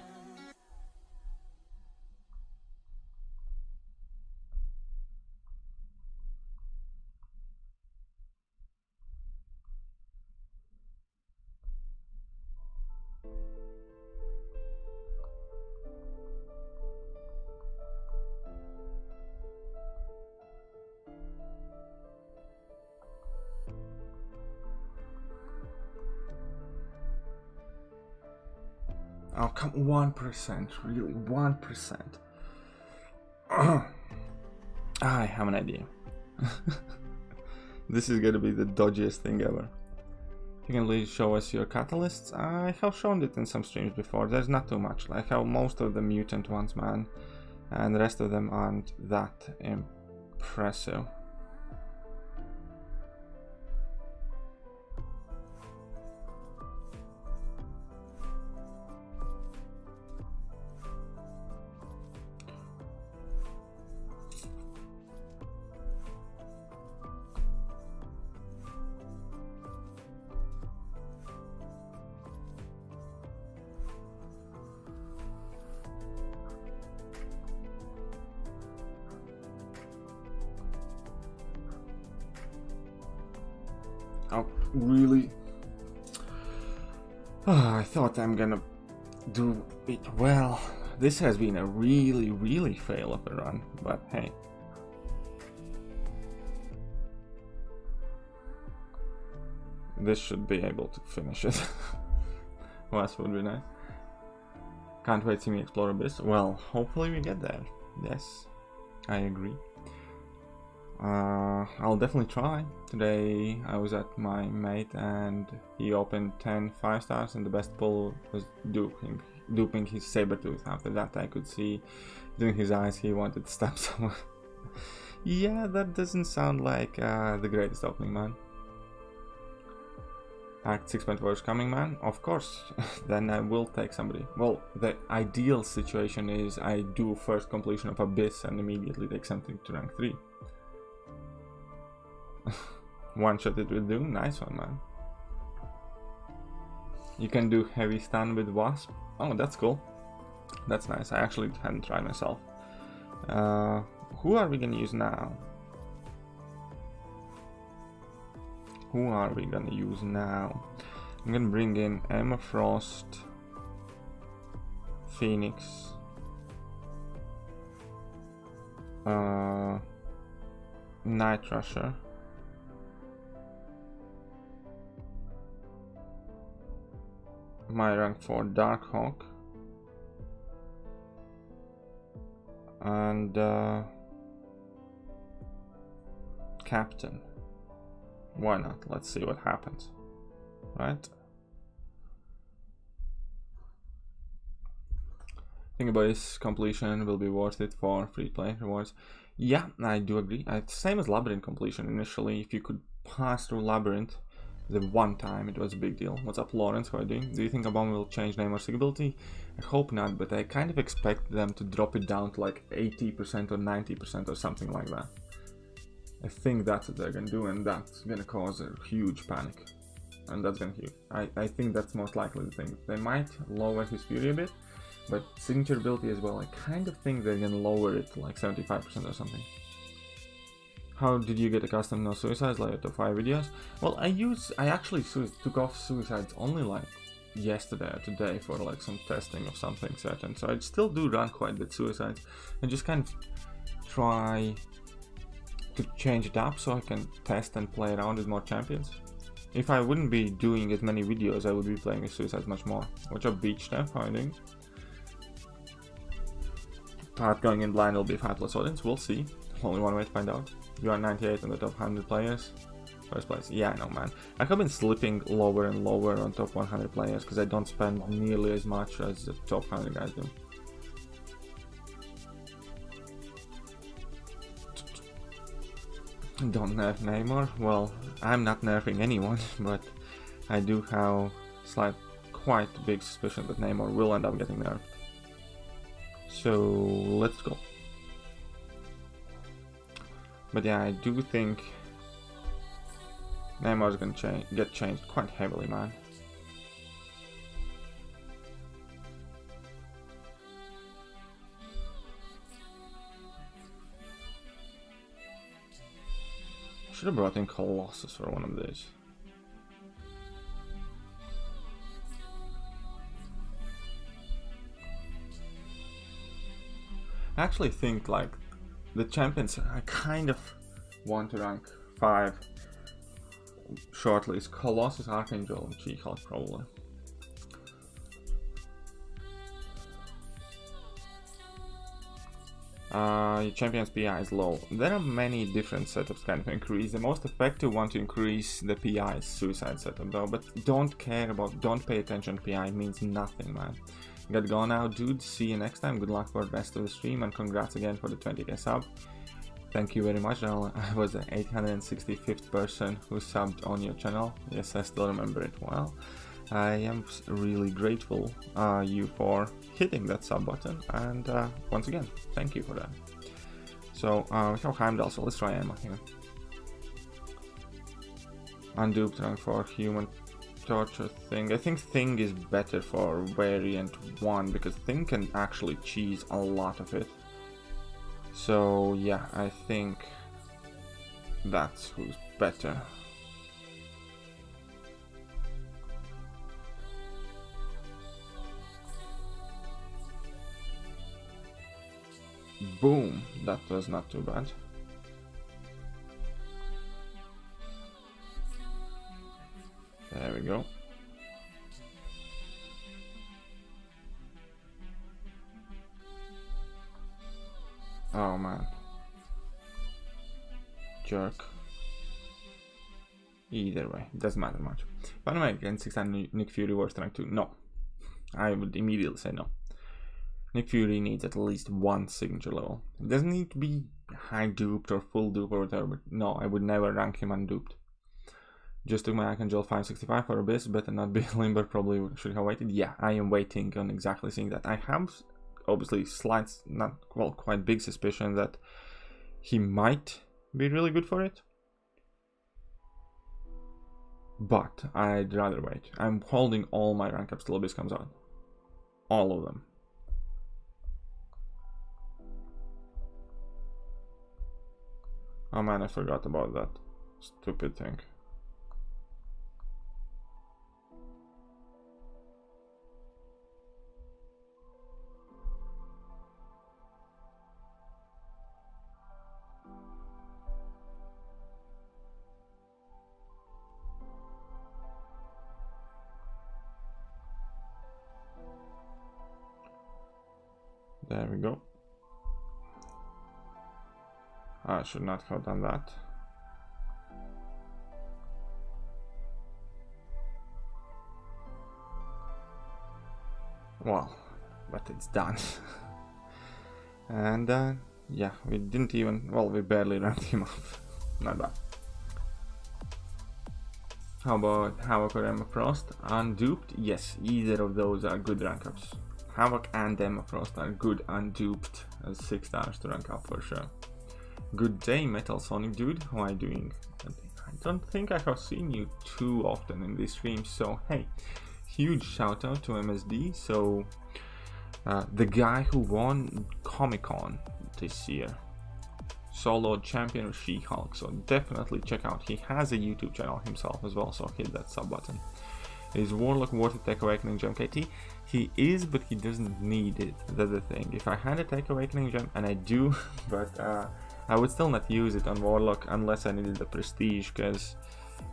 Oh, come 1%, really, 1%. I have an idea. This is gonna be the dodgiest thing ever. You can please show us your catalysts. I have shown it in some streams before. There's not too much. Like how most of the mutant ones, man, and the rest of them aren't that impressive. Oh, really? Oh, I thought I'm gonna do it well. This has been a really fail of a run, but hey. This should be able to finish it. Last would be nice. Can't wait to see me explore Abyss. Well, hopefully we get there. Yes, I agree. I'll definitely try. Today I was at my mate and he opened 10 5-stars and the best pull was duping his Sabertooth. After that I could see in his eyes he wanted to stab someone. Yeah, that doesn't sound like the greatest opening, man. Act 6.4 is coming, man. Of course, then I will take somebody. Well, the ideal situation is I do first completion of Abyss and immediately take something to rank 3. One shot it will do. Nice one, man. You can do heavy stun with Wasp. Oh, that's cool. That's nice. I actually hadn't tried myself. Who are we gonna use now? Who are we gonna use now? I'm gonna bring in Emma Frost, Phoenix, Night Rusher, my rank 4 Darkhawk, and Captain. Why not? Let's see what happens, right? I think about this completion will be worth it for free play rewards. Yeah, I do agree. Same as Labyrinth completion initially. If you could pass through Labyrinth the one time, it was a big deal. What's up, Lawrence? How are you doing? Do you think a bomb will change Neymar's ability? I hope not, but I kind of expect them to drop it down to like 80% or 90% or something like that. I think that's what they're gonna do, and that's gonna cause a huge panic. And that's gonna huge. I think that's most likely the thing. They might lower his fury a bit, but signature ability as well. I kind of think they're gonna lower it to like 75% or something. How did you get accustomed to no suicides like the 5 videos? Well, I actually took off suicides only like yesterday or today for like some testing of something certain. So I still do run quite a bit suicides and just kind of try to change it up so I can test and play around with more champions. If I wouldn't be doing as many videos, I would be playing with suicides much more. Watch out, Beach Steph, how are you doing? Part going in blind will be 5+ audience, we'll see. Only one way to find out. You are 98 on the top 100 players. First place. Yeah, I know, man. I have been slipping lower and lower on top 100 players because I don't spend nearly as much as the top 100 guys do. Don't nerf Neymar. Well, I'm not nerfing anyone, but I do have quite big suspicion that Neymar will end up getting nerfed. So let's go. But yeah, I do think Neymar's gonna get changed quite heavily, man. Should have brought in Colossus for one of these. I actually think like the champions I kind of want to rank 5 shortly is Colossus, Archangel, and She-Hulk probably. Your champion's PI is low. There are many different setups kind of increase. The most effective one to increase the PI is suicide setup though, but don't pay attention to PI, it means nothing, man. Gotta go now, dude. See you next time. Good luck for the rest of the stream and congrats again for the 20k sub. Thank you very much. I was the 865th person who subbed on your channel. Yes, I still remember it well. I am really grateful you for hitting that sub button, and once again, thank you for that. So we have Heimdall, so let's try Emma here. Unduped rank for human torture thing. I think thing is better for variant 1 because thing can actually cheese a lot of it. So yeah, I think that's who's better. Boom, that was not too bad. There we go. Oh man. Jerk. Either way, doesn't matter much. By the way, against 600 Nick Fury worst rank 2. No. I would immediately say no. Nick Fury needs at least 1 signature level. It doesn't need to be high duped or full dupe or whatever, but no, I would never rank him unduped. Just took my Archangel 565 for Abyss, better not be limber, probably should have waited. Yeah, I am waiting on exactly seeing that. I have obviously quite big suspicion that he might be really good for it. But I'd rather wait. I'm holding all my rank ups till Abyss comes out. All of them. Oh man, I forgot about that stupid thing. There we go. I should not have done that. Well, but it's done. And yeah, we didn't even, well, we barely ranked him up. Not bad. How about Havoc or Emma Frost? Unduped? Yes, either of those are good rank ups. Havoc and Emma Frost are good unduped as 6 stars to rank up for sure. Good day, Metal Sonic Dude. How are you doing? I don't think I have seen you too often in this stream, so hey, huge shout out to MSD. So the guy who won Comic-Con this year, solo champion of She-Hulk, so definitely check out. He has a YouTube channel himself as well, so hit that sub button. Is Warlock worth a Tech Awakening Gem, KT? He is, but he doesn't need it. That's the thing. If I had a Tech Awakening Gem, and I do, but I would still not use it on Warlock unless I needed the Prestige, because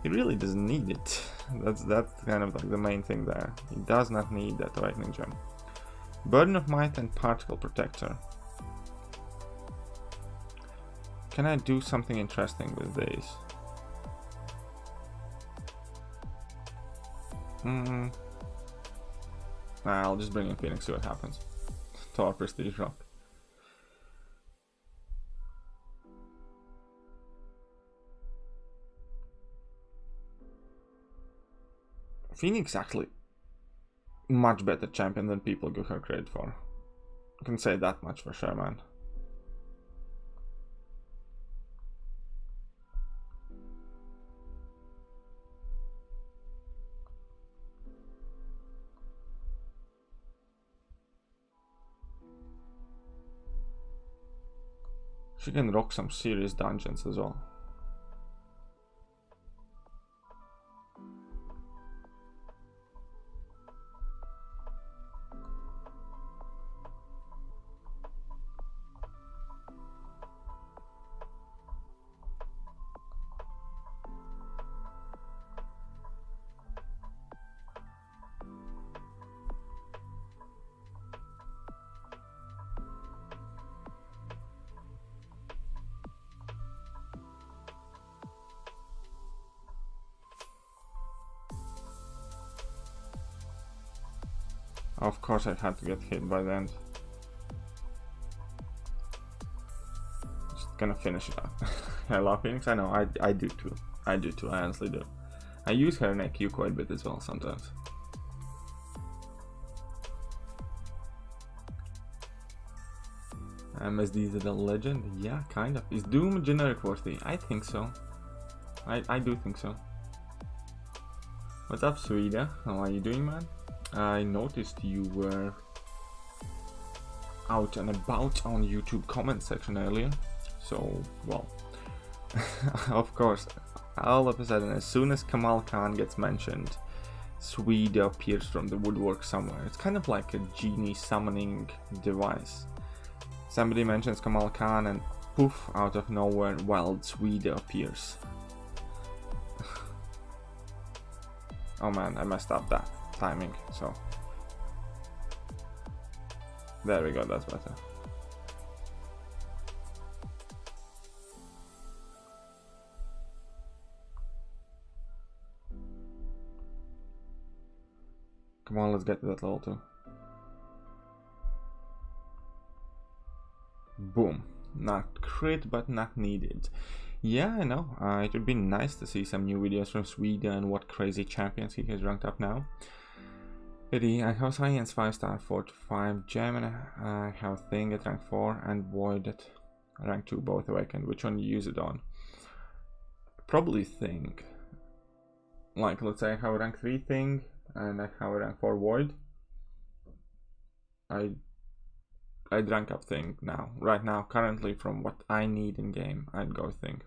he really doesn't need it. That's kind of like the main thing there. He does not need that Awakening Gem. Burden of Might and Particle Protector. Can I do something interesting with these? I'll just bring in Phoenix, see what happens. Thor Prestige Rock. Phoenix actually much better champion than people give her credit for. I can say that much for sure, man. She can rock some serious dungeons as well. Of course I had to get hit by the end. Just gonna finish it up. I love Phoenix, I know, I do too. I do too, I honestly do. I use her in AQ quite a bit as well sometimes. MSD is a legend? Yeah, kind of. Is Doom generic worthy? I think so. I do think so. What's up, Sweden? How are you doing, man? I noticed you were out and about on YouTube comment section earlier, so well, of course, all of a sudden, as soon as Kamal Khan gets mentioned, Swede appears from the woodwork somewhere. It's kind of like a genie summoning device. Somebody mentions Kamal Khan and poof, out of nowhere, wild Swede appears. Oh man, I messed up that timing, so there we go, that's better. Come on, let's get to that level 2. Boom. Not crit, but not needed. Yeah, I know. It would be nice to see some new videos from Sweden and what crazy champions he has ranked up now. I have Science 5-star 4 to 5 gem, and I have Thing at rank 4 and Void at rank 2, both awakened. Which one you use it on? Probably Thing. Like, let's say I have a rank 3 Thing and I have a rank 4 Void. I'd rank up Thing now. Right now, currently, from what I need in game, I'd go Thing.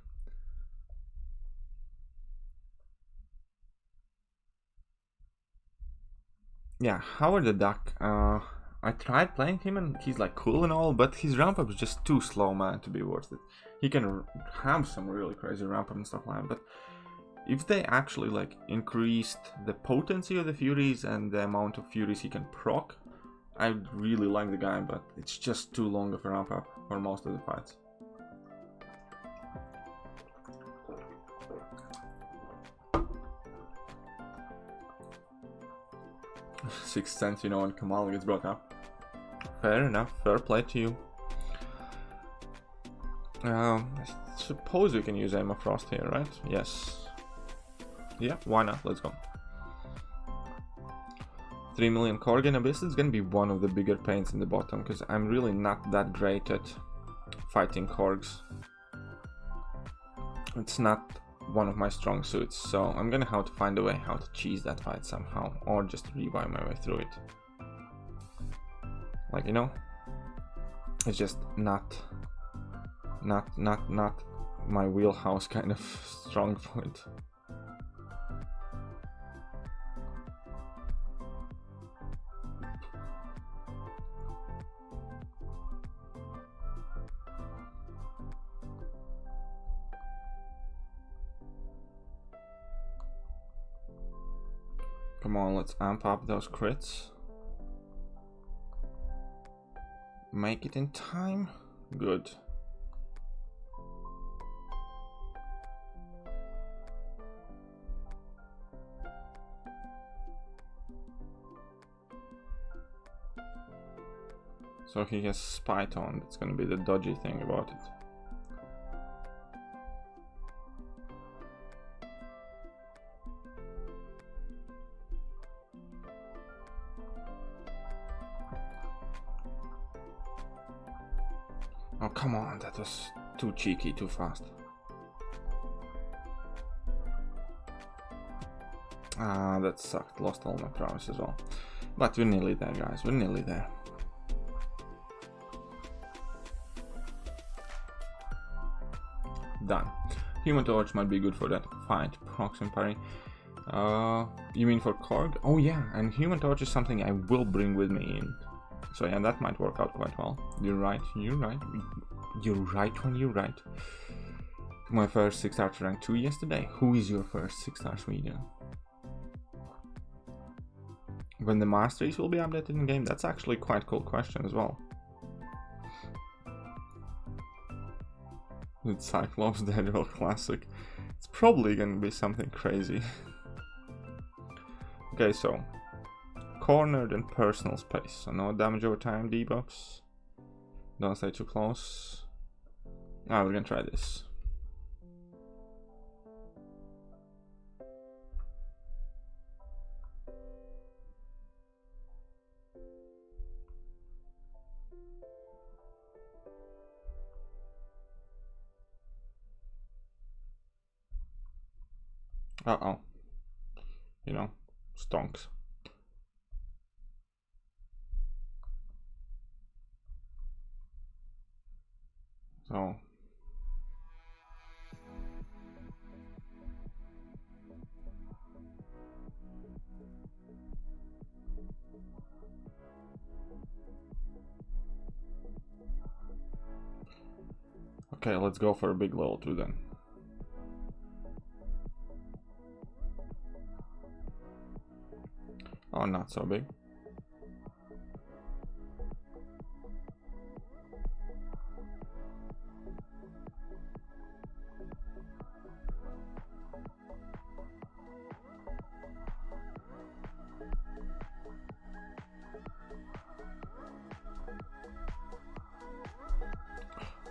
Yeah, Howard the Duck, I tried playing him and he's like cool and all, but his ramp up is just too slow, man, to be worth it. He can have some really crazy ramp up and stuff like that, but if they actually like increased the potency of the Furies and the amount of Furies he can proc, I really like the guy, but it's just too long of a ramp up for most of the fights. Sixth Sense, you know, when Kamal gets brought up. Fair enough, fair play to you. I suppose you can use Aim of Frost here, right? Yes. Yeah, why not? Let's go. 3 million Korgan Abyss is gonna be one of the bigger pains in the bottom, because I'm really not that great at fighting Korgs. It's not one of my strong suits, so I'm gonna have to find a way how to cheese that fight somehow, or just revive my way through it. Like, you know, it's just not my wheelhouse kind of strong point. Come on, let's amp up those crits. Make it in time. Good. So he has Spite on. That's gonna be the dodgy thing about it. Oh, come on, that was too cheeky, too fast. Ah, that sucked. Lost all my prowess as well. But we're nearly there, guys. We're nearly there. Done. Human Torch might be good for that fight. Prox and parry. You mean for Korg? Oh yeah, and Human Torch is something I will bring with me in. So yeah, that might work out quite well. You're right, you're right. You're right when you're right. My first 6-star to rank 2 yesterday. Who is your first 6-star Sweden? When the masteries will be updated in game? That's actually quite a cool question as well. It's Cyclops Deadwell Classic. It's probably gonna be something crazy. Okay, so cornered and personal space. So no damage over time debuffs. Don't stay too close. Ah, we're gonna try this. Uh-oh. You know, stonks. So okay, let's go for a big level 2 then. Oh, not so big.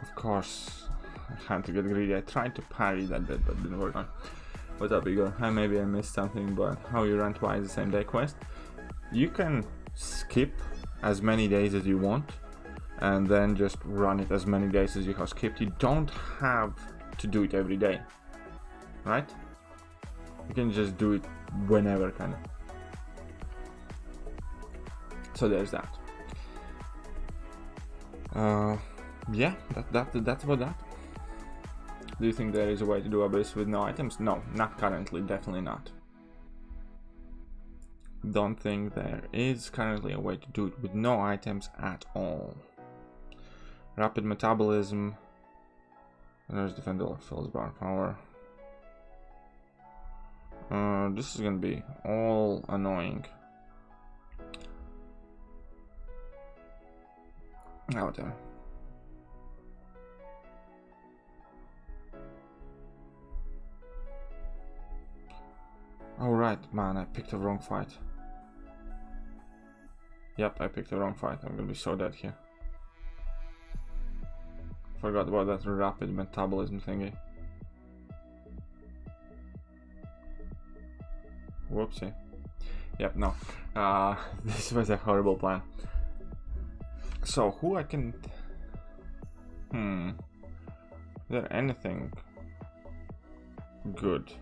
Of course, I had to get greedy. I tried to parry that bit, but didn't work on. What's up, Igor? Hi, maybe I missed something, but how you run twice the same day quest? You can skip as many days as you want, and then just run it as many days as you have skipped. You don't have to do it every day, right? You can just do it whenever, kind of. So there's that. Yeah, that's about that. Do you think there is a way to do Abyss with no items? No, not currently, definitely not. Don't think there is currently a way to do it with no items at all. Rapid metabolism. There's Defender fills bar power. This is gonna be all annoying. Out there. Alright, man, I picked the wrong fight. Yep, I picked the wrong fight. I'm gonna be so dead here. Forgot about that rapid metabolism thingy. Whoopsie. Yep, no. This was a horrible plan. So, who I can... Is there anything good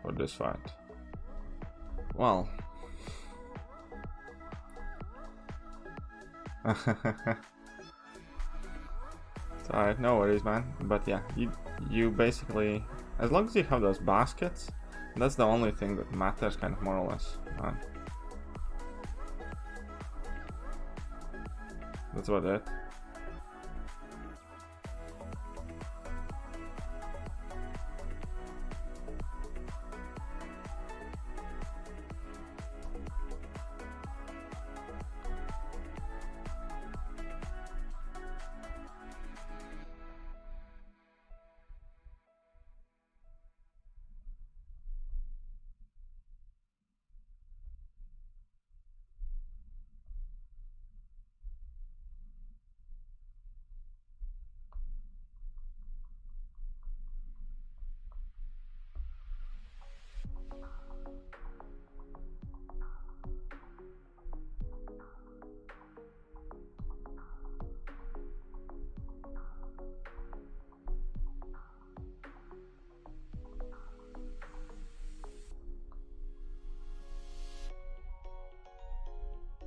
for this fight? Well... It's alright, no worries, man. But yeah, you basically... As long as you have those baskets, that's the only thing that matters, kind of, more or less. That's about it.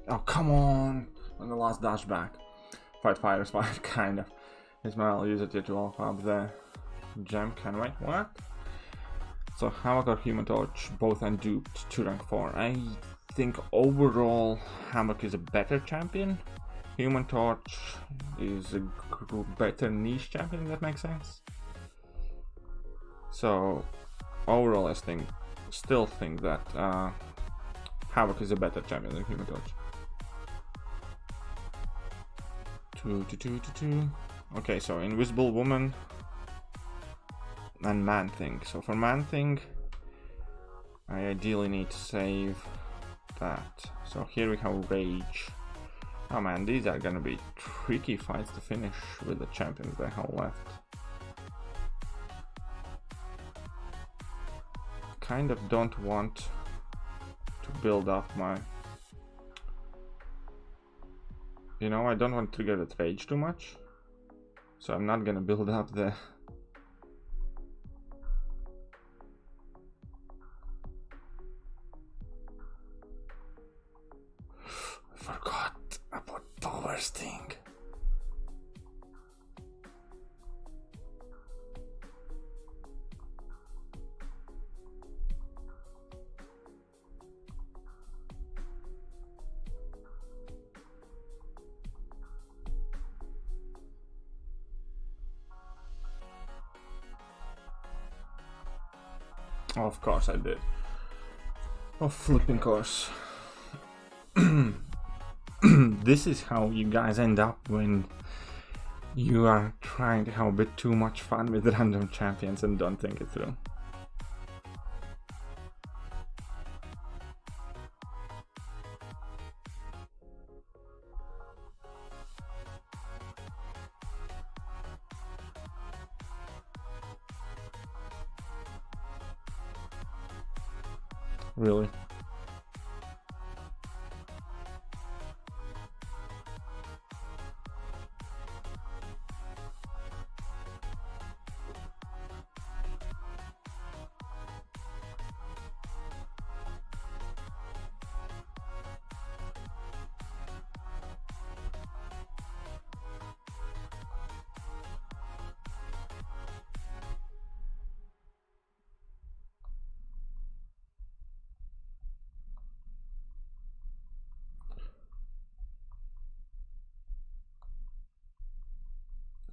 Oh, come on! On the last dash back. Fight fire spot, kind of. Ismail use it to walk up the gem. Can wait, what? So Havoc or Human Torch both unduped to rank 4. I think overall Havoc is a better champion. Human Torch is a better niche champion, if that makes sense. So overall I still think that Havoc is a better champion than Human Torch. 2. Okay, so Invisible Woman and Man Thing. So for Man Thing, I ideally need to save that. So here we have Rage. Oh man, these are gonna be tricky fights to finish with the champions they have left. Kind of don't want to build up my... You know, I don't want to trigger that Rage too much. So I'm not gonna build up the... I forgot about Power's thing. Of course I did. Of flipping course. This is how you guys end up when you are trying to have a bit too much fun with random champions and don't think it through. Really?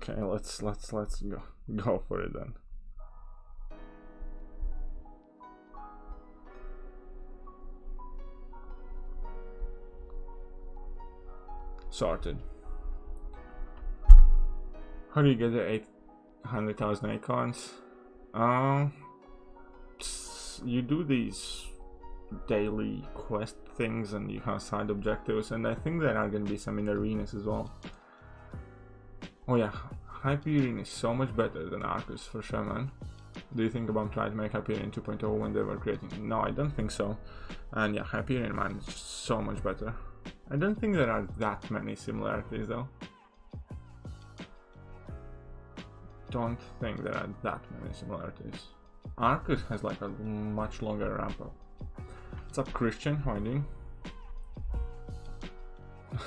Okay, let's go for it then. Sorted. How do you get the 800,000 acorns? You do these daily quest things and you have side objectives, and I think there are going to be some in arenas as well. Oh yeah, Hyperion is so much better than Arcus for sure, man. Do you think about trying to make Hyperion 2.0 when they were creating? No, I don't think so. And yeah, Hyperion, man, is just so much better. I don't think there are that many similarities though. Don't think there are that many similarities. Arcus has like a much longer ramp up. What's up, Christian? How are you doing?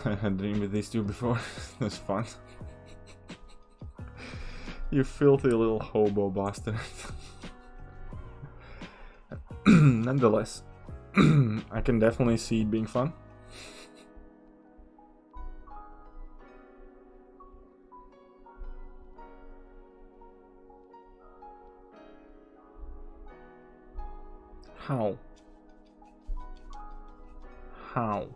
I had dreamed with these two before. It was fun. You filthy little hobo bastard. Nonetheless, I can definitely see it being fun. How? How?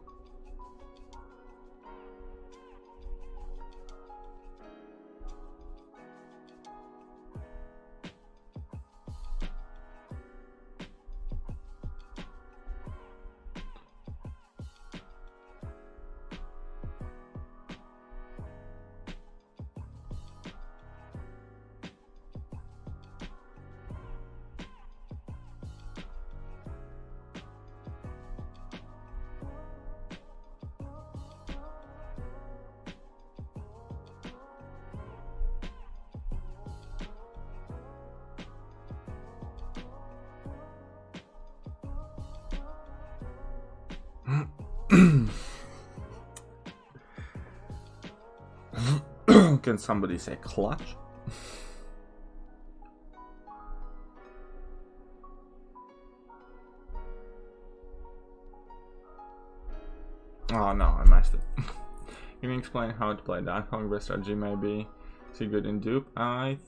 Can somebody say clutch? Oh no, I messed it. Can you explain how to play Darkhawk? Best strategy maybe. Is he good in dupe? I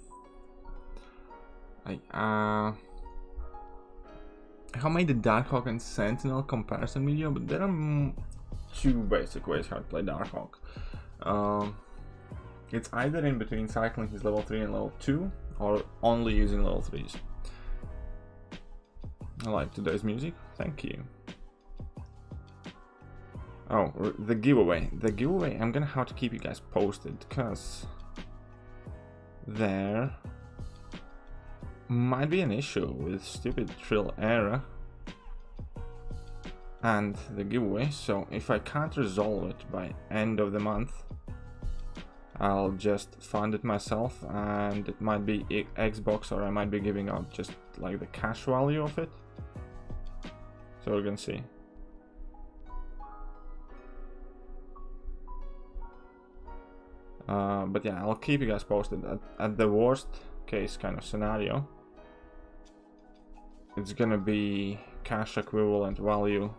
made the Darkhawk and Sentinel comparison video, but there are two basic ways how to play Darkhawk. It's either in between cycling his level 3 and level 2, or only using level 3s. I like today's music, thank you. Oh, the giveaway. The giveaway, I'm gonna have to keep you guys posted, because there might be an issue with stupid Trill Era and the giveaway, so if I can't resolve it by end of the month, I'll just fund it myself, and it might be Xbox, or I might be giving out just like the cash value of it. So we're gonna see. But yeah, I'll keep you guys posted. At the worst case kind of scenario, it's gonna be cash equivalent value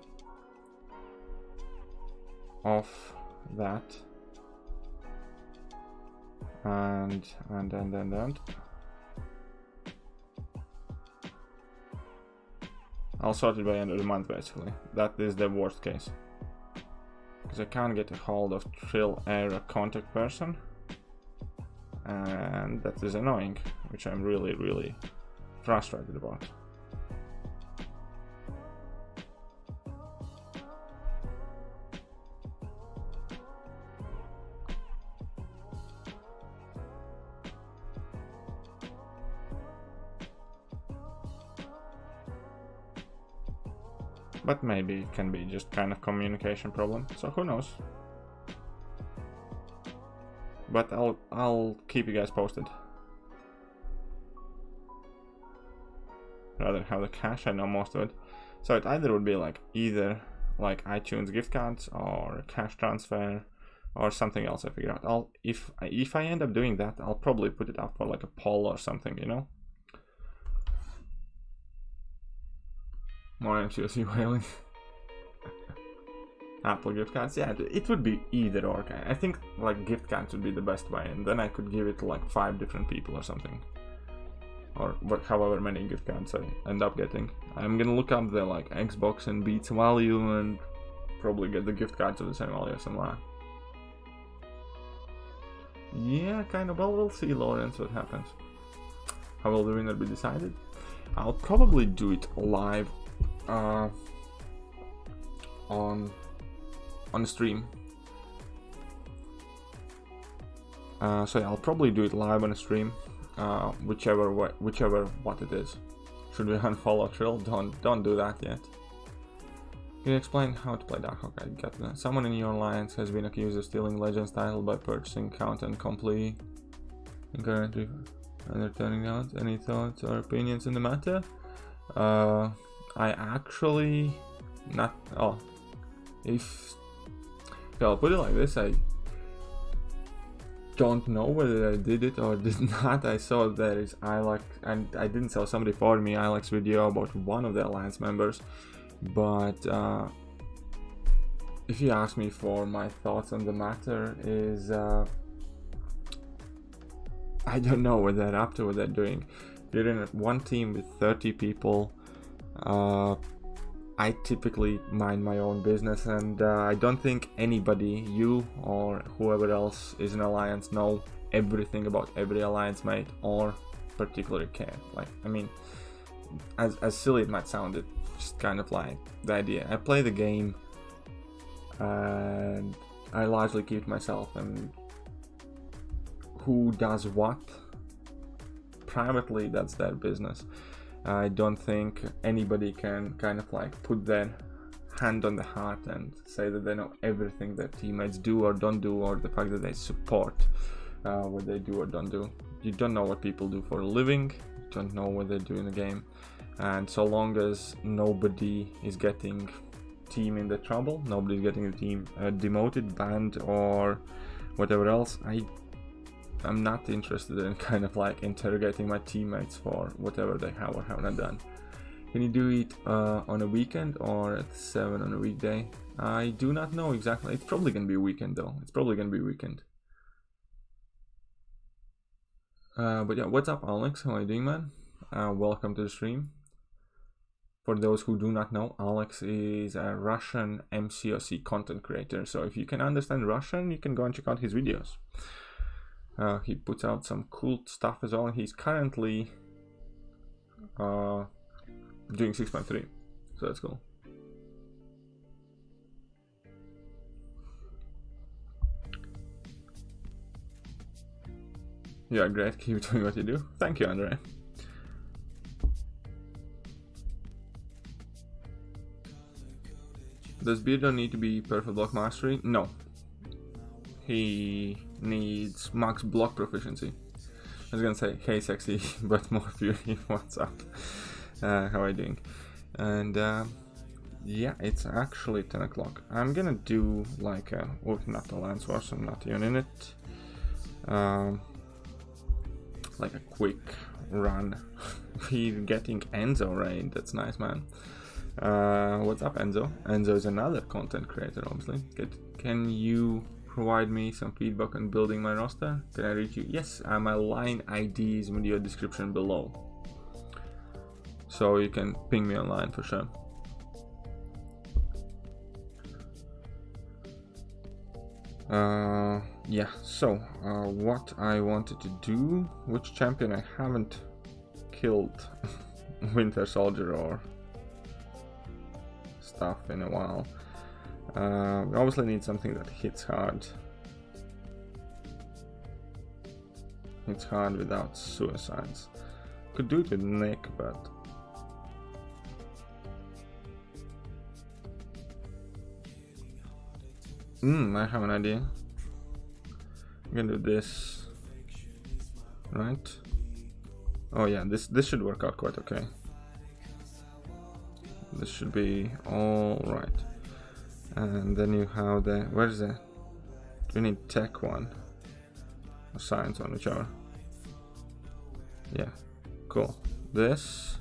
of that. And I'll sort it by end of the month, basically. That is the worst case, because I can't get a hold of Trill Era contact person, and that is annoying, which I'm really frustrated about. But maybe it can be just kind of communication problem, so who knows. But I'll keep you guys posted. Rather have the cash, I know most of it. So it either would be like iTunes gift cards, or cash transfer, or something else I figure out. If I end up doing that, I'll probably put it up for like a poll or something, you know? More MCOC whaling. Apple gift cards, yeah, it would be either or. I think like gift cards would be the best way, and then I could give it to like 5 different people or something, or however many gift cards I end up getting. I'm gonna look up the like Xbox and Beats value and probably get the gift cards of the same value somewhere. Yeah, kind of. Well, we'll see, Lawrence, what happens. How will the winner be decided? I'll probably do it live. on the stream. So yeah, I'll probably do it live on a stream, whichever what it is. Should we unfollow Trill? Don't do that yet. Can you explain how to play Dark? Okay, got that. Someone in your alliance has been accused of stealing Legends title by purchasing count and complete currently and they're turning out. Any thoughts or opinions in the matter? I actually not. Oh, if I'll put it like this, I don't know whether I did it or did not. I saw there is Ilex, and I didn't saw somebody forward me Ilex video about one of the alliance members, but if you ask me for my thoughts on the matter, is I don't know what they're up to, what they're doing. You're in one team with 30 people. I typically mind my own business, and I don't think anybody, you or whoever else is in alliance, know everything about every alliance mate or particularly care. Like, I mean, as silly it might sound, it's just kind of like the idea. I play the game and I largely keep to myself, and who does what privately, that's their business. I don't think anybody can kind of like put their hand on the heart and say that they know everything that teammates do or don't do, or the fact that they support what they do or don't do. You don't know what people do for a living, you don't know what they do in the game, and so long as nobody is getting team in the trouble, nobody's getting the team demoted, banned, or whatever else, I'm not interested in kind of like interrogating my teammates for whatever they have or haven't done. Can you do it on a weekend or at 7 on a weekday? I do not know exactly. It's probably gonna be a weekend though. It's probably gonna be a weekend. But yeah, what's up, Alex? How are you doing, man? Welcome to the stream. For those who do not know, Alex is a Russian MCOC content creator. So if you can understand Russian, you can go and check out his videos. He puts out some cool stuff as well, and he's currently doing 6.3, so that's cool. Yeah, great, keep doing what you do. Thank you, Andre. Does Beardo need to be perfect block mastery? No. He needs max block proficiency. I was gonna say, hey sexy, but more fury, what's up? How are you doing? And yeah, it's actually 10 o'clock. I'm gonna do like a, oh, not the Lance Wars, I'm not even in it. Like a quick run. We're getting Enzo raid, that's nice, man. What's up, Enzo? Enzo is another content creator, obviously. Can you provide me some feedback on building my roster? Can I reach you? Yes, my line ID is in your description below, so you can ping me online for sure. Yeah, so what I wanted to do, which champion I haven't killed Winter Soldier or stuff in a while. We obviously need something that hits hard. Hits hard without suicides. Could do it with Nick, but I have an idea. I'm gonna do this, right? Oh yeah, this should work out quite okay. This should be all right. And then you have the, where's the, we need tech one or science one, whichever. Yeah, cool. This,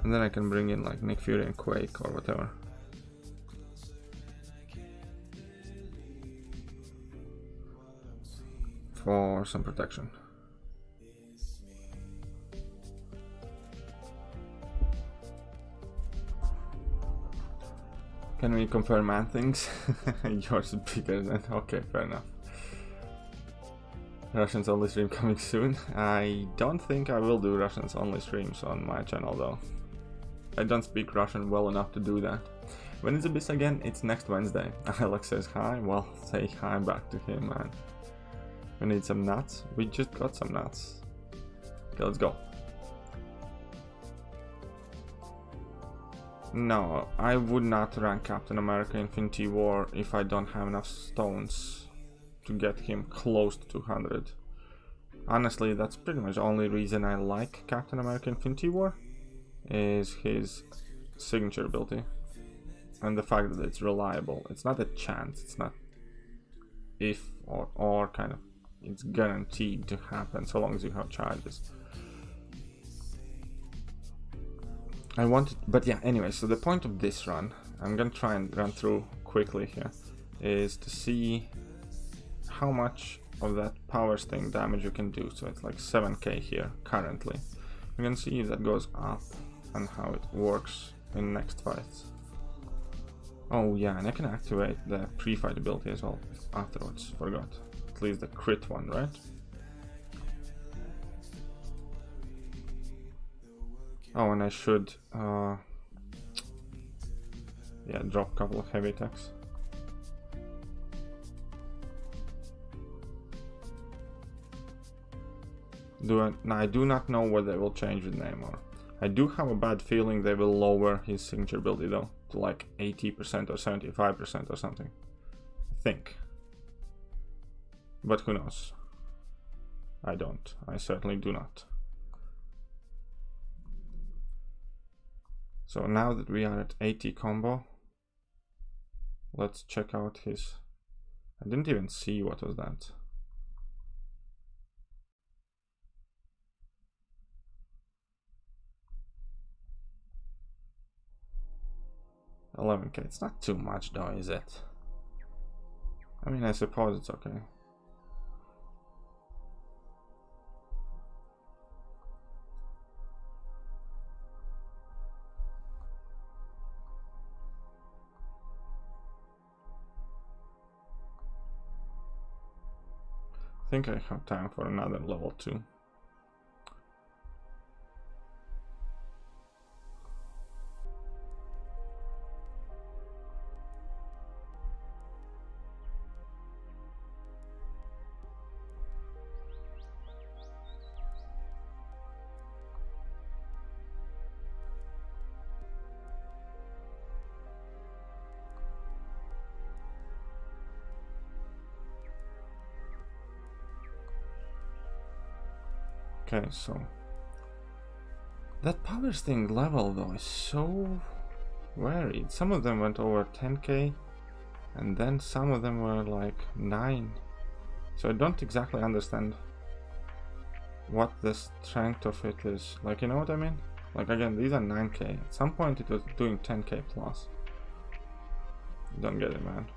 and then I can bring in like Nick Fury and Quake or whatever. For some protection. Can we compare man things? Yours is bigger than, okay, fair enough. Russians only stream coming soon. I don't think I will do Russians only streams on my channel though. I don't speak Russian well enough to do that. When is the bis again? It's next Wednesday. Alex says hi. Well, say hi back to him, man. We need some nuts. We just got some nuts. Okay, let's go. No, I would not rank Captain America Infinity War if I don't have enough stones to get him close to 200. Honestly, that's pretty much the only reason I like Captain America Infinity War, is his signature ability and the fact that it's reliable. It's not a chance, it's not if or kind of, it's guaranteed to happen so long as you have charges. I wanted, but yeah, anyway, so the point of this run, I'm gonna try and run through quickly here, is to see how much of that power sting damage you can do. So it's like 7k here currently. You can see if that goes up and how it works in next fights. Oh yeah, and I can activate the pre-fight ability as well afterwards, forgot. At least the crit one, right? Oh, and I should yeah, drop a couple of heavy attacks. I do not know what they will change with Namor. I do have a bad feeling they will lower his signature ability though, to like 80% or 75% or something. I think. But who knows? I don't. I certainly do not. So now that we are at 80 combo, let's check out his... I didn't even see what was that. 11k, it's not too much though, is it? I mean, I suppose it's okay. I think I have time for another level 2. Okay, so that power sting level though is so varied. Some of them went over 10k and then some of them were like 9. So I don't exactly understand what the strength of it is. Like, you know what I mean? Like, again, these are 9k. At some point it was doing 10k plus. Don't get it, man.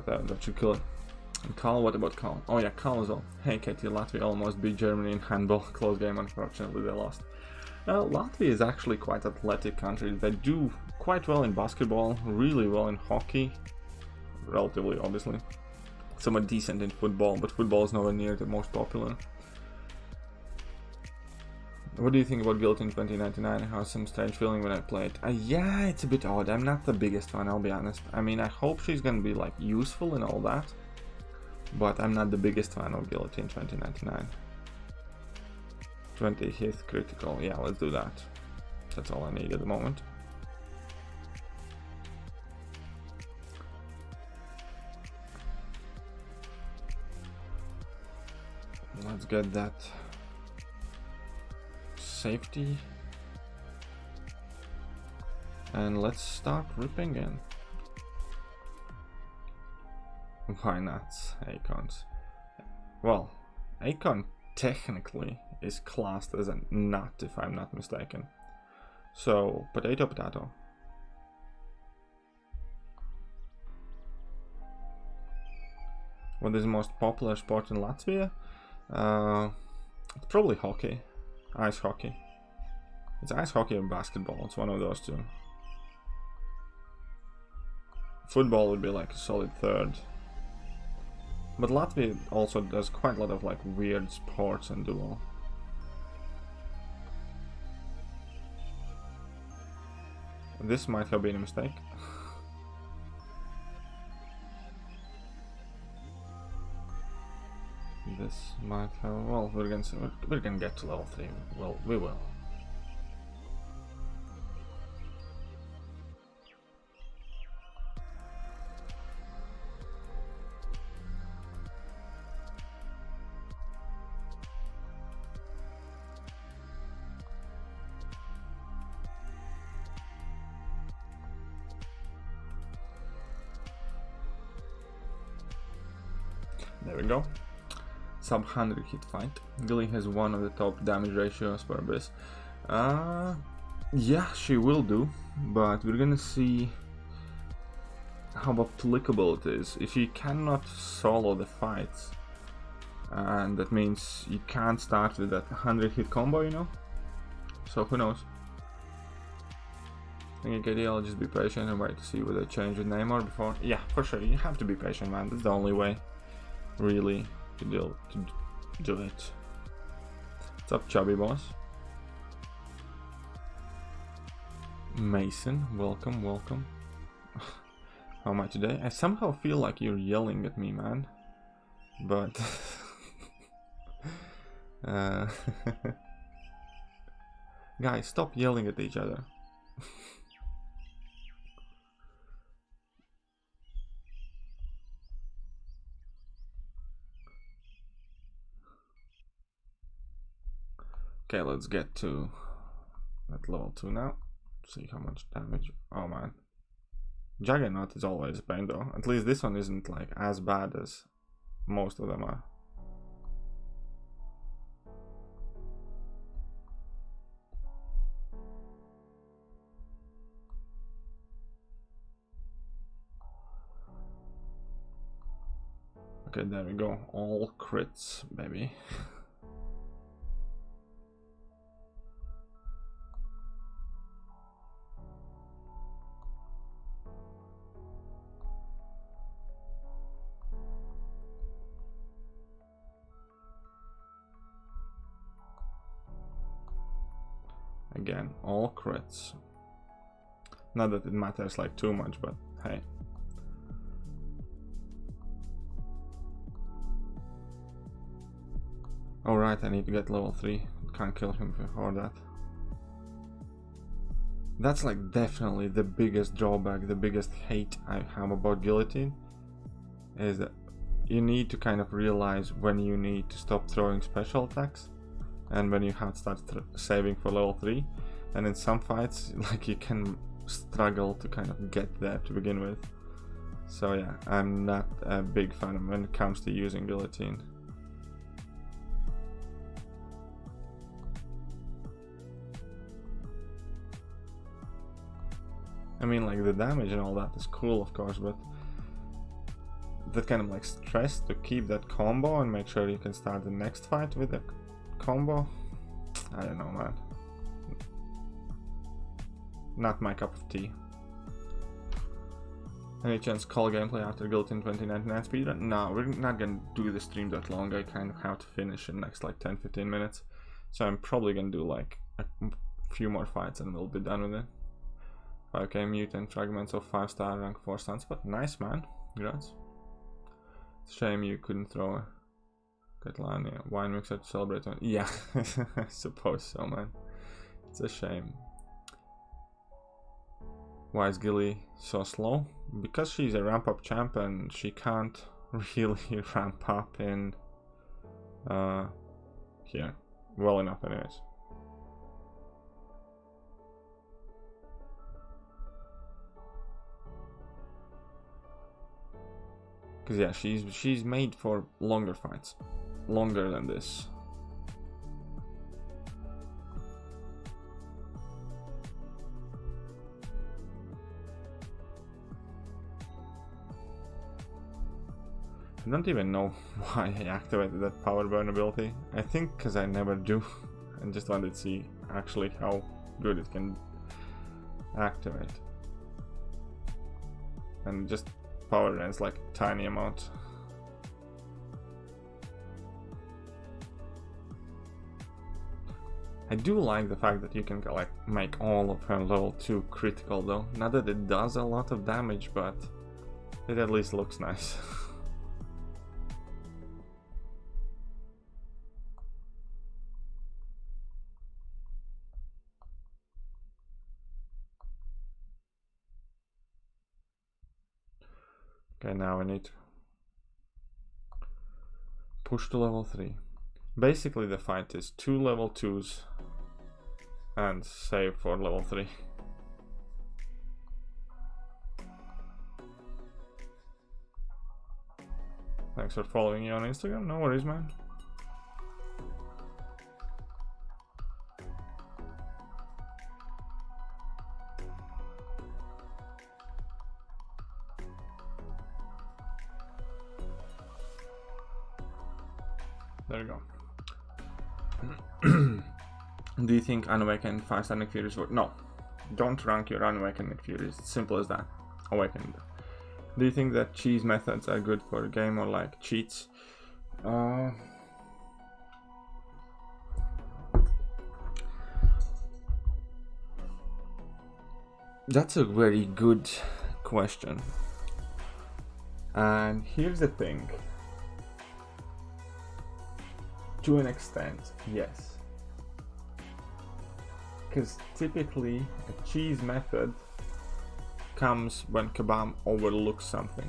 That should kill it. And Carl, what about Carl? Oh yeah, Carl as well. Hey Katie, Latvia almost beat Germany in handball. Close game, unfortunately they lost. Latvia is actually quite athletic country. They do quite well in basketball, really well in hockey. Relatively, obviously. Somewhat decent in football, but football is nowhere near the most popular. What do you think about Guild in 2099? I have some strange feeling when I play it. Yeah, it's a bit odd. I'm not the biggest fan, I'll be honest. I mean, I hope she's gonna be like useful and all that, but I'm not the biggest fan of Guild in 2099. 20 hit critical. Yeah, let's do that. That's all I need at the moment. Let's get that safety and let's start ripping in. Why not Acons? Well, Acon technically is classed as a nut if I'm not mistaken. So potato potato. What is the most popular sport in Latvia? It's probably hockey. Ice hockey. It's ice hockey or basketball. It's one of those two. Football would be like a solid third. But Latvia also does quite a lot of like weird sports and duel. This might have been a mistake. This might have, well, we're gonna get to level 3. Well, we will. There we go. Sub 100 hit fight. Gilly has one of the top damage ratios for Abyss. Yeah, she will do, but we're gonna see how applicable it is. If you cannot solo the fights, and that means you can't start with that 100 hit combo, you know? So who knows? I think I'll just be patient and wait to see whether they change the name or before. Yeah, for sure, you have to be patient, man. That's the only way, really, to do it. What's up, chubby boss? Mason, welcome, welcome. How am I today? I somehow feel like you're yelling at me, man. But guys, stop yelling at each other. Okay, let's get to that level 2 now. See how much damage. Oh man. Juggernaut is always a pain though. At least this one isn't like as bad as most of them are. Okay, there we go. All crits, baby. Again, all crits. Not that it matters like too much, but hey. Alright, I need to get level 3. Can't kill him before that. That's like definitely the biggest drawback, the biggest hate I have about Guillotine. Is that you need to kind of realize when you need to stop throwing special attacks. And when you have to start saving for level 3, and in some fights, like, you can struggle to kind of get there to begin with. So yeah, I'm not a big fan when it comes to using Guillotine. I mean, like, the damage and all that is cool, of course, but that kind of like stress to keep that combo and make sure you can start the next fight with a combo, I don't know, man. Not my cup of tea. Any chance call gameplay after Guillotine 2099 speedrun? No, we're not gonna do the stream that long. I kind of have to finish in the next like 10-15 minutes. So I'm probably gonna do like a few more fights and we'll be done with it. 5k mutant fragments of 5-star rank 4 sunspot. Nice, man. Congrats. It's a shame you couldn't throw a Catalania wine mixer to celebrate on. Yeah, I suppose so, man. It's a shame. Why is Gilly so slow? Because she's a ramp up champ and she can't really ramp up in here well enough anyways. Because yeah, she's made for longer fights. Longer than this. I don't even know why I activated that power burn ability. I think because I never do. I just wanted to see actually how good it can activate. And just power burns like a tiny amount. I do like the fact that you can like make all of her level 2 critical though. Not that it does a lot of damage, but it at least looks nice. Okay, now we need to push to level 3. Basically the fight is 2 level 2s and save for level 3. Thanks for following me on Instagram, no worries, man. There you go. Do you think Unawakened 5-star Nick Furies work? No. Don't rank your Unawakened Nick Furies. Simple as that. Awakened. Do you think that cheese methods are good for a game or like cheats? That's a very good question. And here's the thing. To an extent, yes. Because typically a cheese method comes when Kabam overlooks something.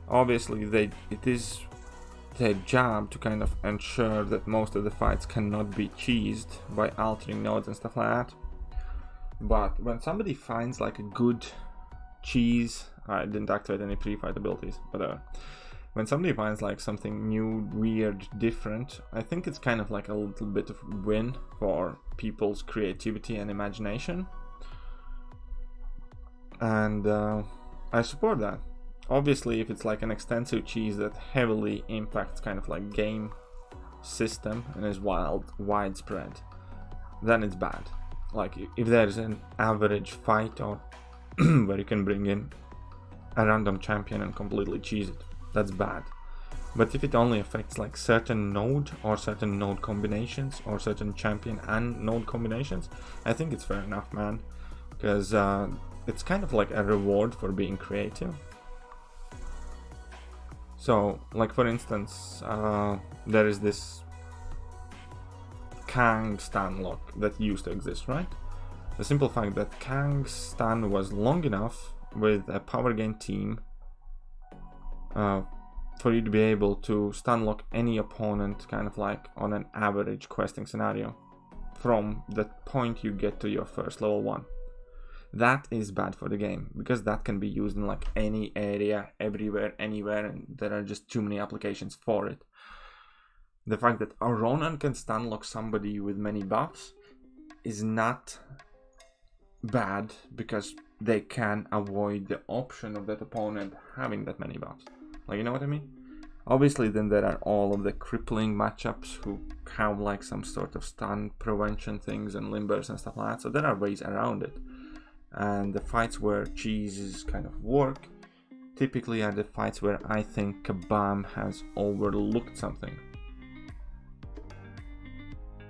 Obviously it is their job to kind of ensure that most of the fights cannot be cheesed by altering nodes and stuff like that. But when somebody finds like a good cheese, I didn't activate any pre-fight abilities, whatever. When somebody finds like something new, weird, different, I think it's kind of like a little bit of a win for people's creativity and imagination. And I support that. Obviously, if it's like an extensive cheese that heavily impacts kind of like game system and is widespread, then it's bad. Like if there's an average fight or where you can bring in a random champion and completely cheese it, that's bad. But if it only affects like certain node or certain node combinations or certain champion and node combinations, I think it's fair enough, man. Because it's kind of like a reward for being creative. So, like for instance, there is this Kang stun lock that used to exist, right? The simple fact that Kang's stun was long enough with a power gain team for you to be able to stun lock any opponent kind of like on an average questing scenario from the point you get to your first level 1. That is bad for the game because that can be used in like any area, everywhere, anywhere, and there are just too many applications for it. The fact that a Ronin can stun lock somebody with many buffs is not bad because they can avoid the option of that opponent having that many buffs. Like, you know what I mean? Obviously, then there are all of the crippling matchups who have like some sort of stun prevention things and limbers and stuff like that. So there are ways around it. And the fights where cheeses kind of work typically are the fights where I think Kabam has overlooked something.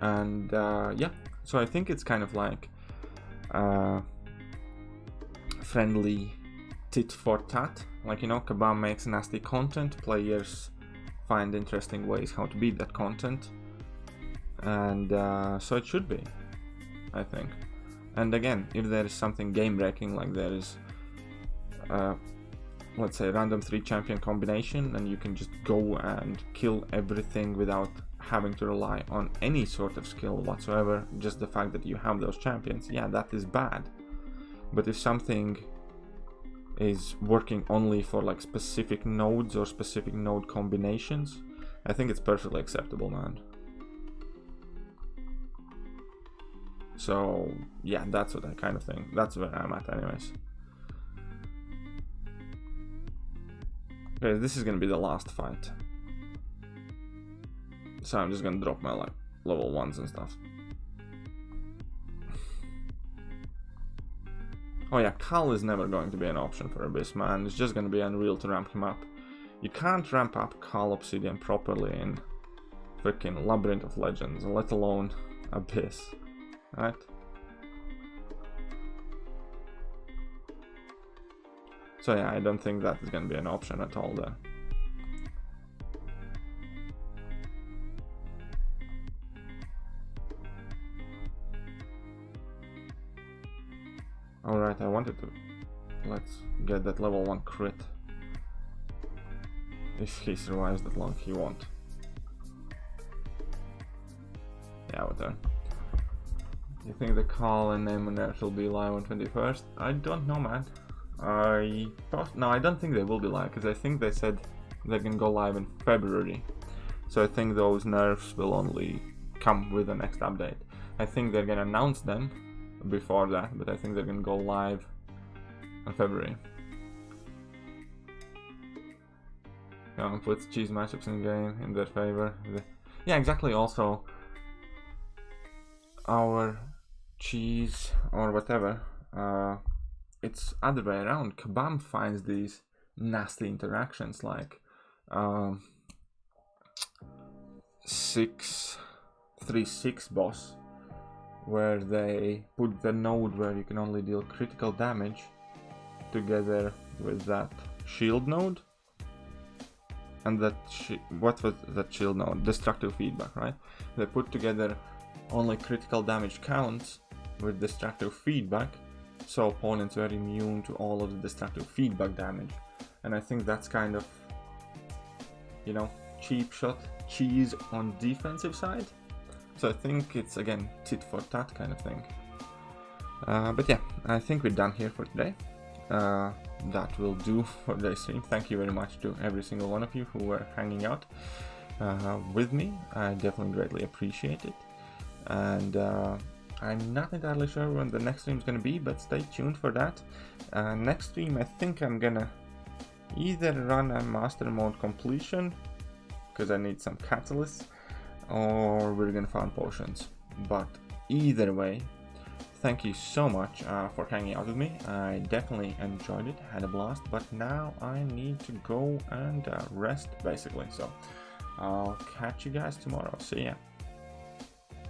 And yeah, so I think it's kind of like friendly tit for tat. Like, you know, Kabam makes nasty content, players find interesting ways how to beat that content, and so it should be, I think. And again, if there is something game breaking, like there is let's say random 3 champion combination and you can just go and kill everything without having to rely on any sort of skill whatsoever, just the fact that you have those champions, yeah, that is bad. But if something is working only for like specific nodes or specific node combinations, I think it's perfectly acceptable, man. So yeah, that's what I kind of think. That's where I'm at anyways. Okay, this is gonna be the last fight. So I'm just gonna drop my like level 1s and stuff. Oh yeah, Cal is never going to be an option for Abyss, man. It's just gonna be unreal to ramp him up. You can't ramp up Cal Obsidian properly in freaking Labyrinth of Legends, let alone Abyss, right? So yeah, I don't think that is going to be an option at all there. Alright, I wanted to... Let's get that level 1 crit. If he survives that long, he won't. Yeah, whatever. You think the call and name on Earth will be live on 21st? I don't know, man. No, I don't think they will be live, because I think they said they're gonna go live in February. So I think those nerfs will only come with the next update. I think they're gonna announce them before that, but I think they're gonna go live in February. Puts cheese matchups in game in their favor. Yeah, exactly. Also, our cheese or whatever, it's other way around. Kabam finds these nasty interactions like 6-3-6 boss, where they put the node where you can only deal critical damage together with that shield node. And that what was that shield node? Destructive feedback, right? They put together only critical damage counts with destructive feedback, so opponents were immune to all of the destructive feedback damage. And I think that's kind of, you know, cheap shot cheese on defensive side. So I think it's again tit for tat kind of thing. But yeah, I think we're done here for today. That will do for today's stream. Thank you very much to every single one of you who were hanging out with me. I definitely greatly appreciate it. And I'm not entirely sure when the next stream is going to be, but stay tuned for that. Next stream, I think I'm gonna either run a master mode completion, because I need some catalysts, or we're gonna farm potions. But either way, thank you so much for hanging out with me. I definitely enjoyed it, had a blast, but now I need to go and rest basically. So I'll catch you guys tomorrow. See ya.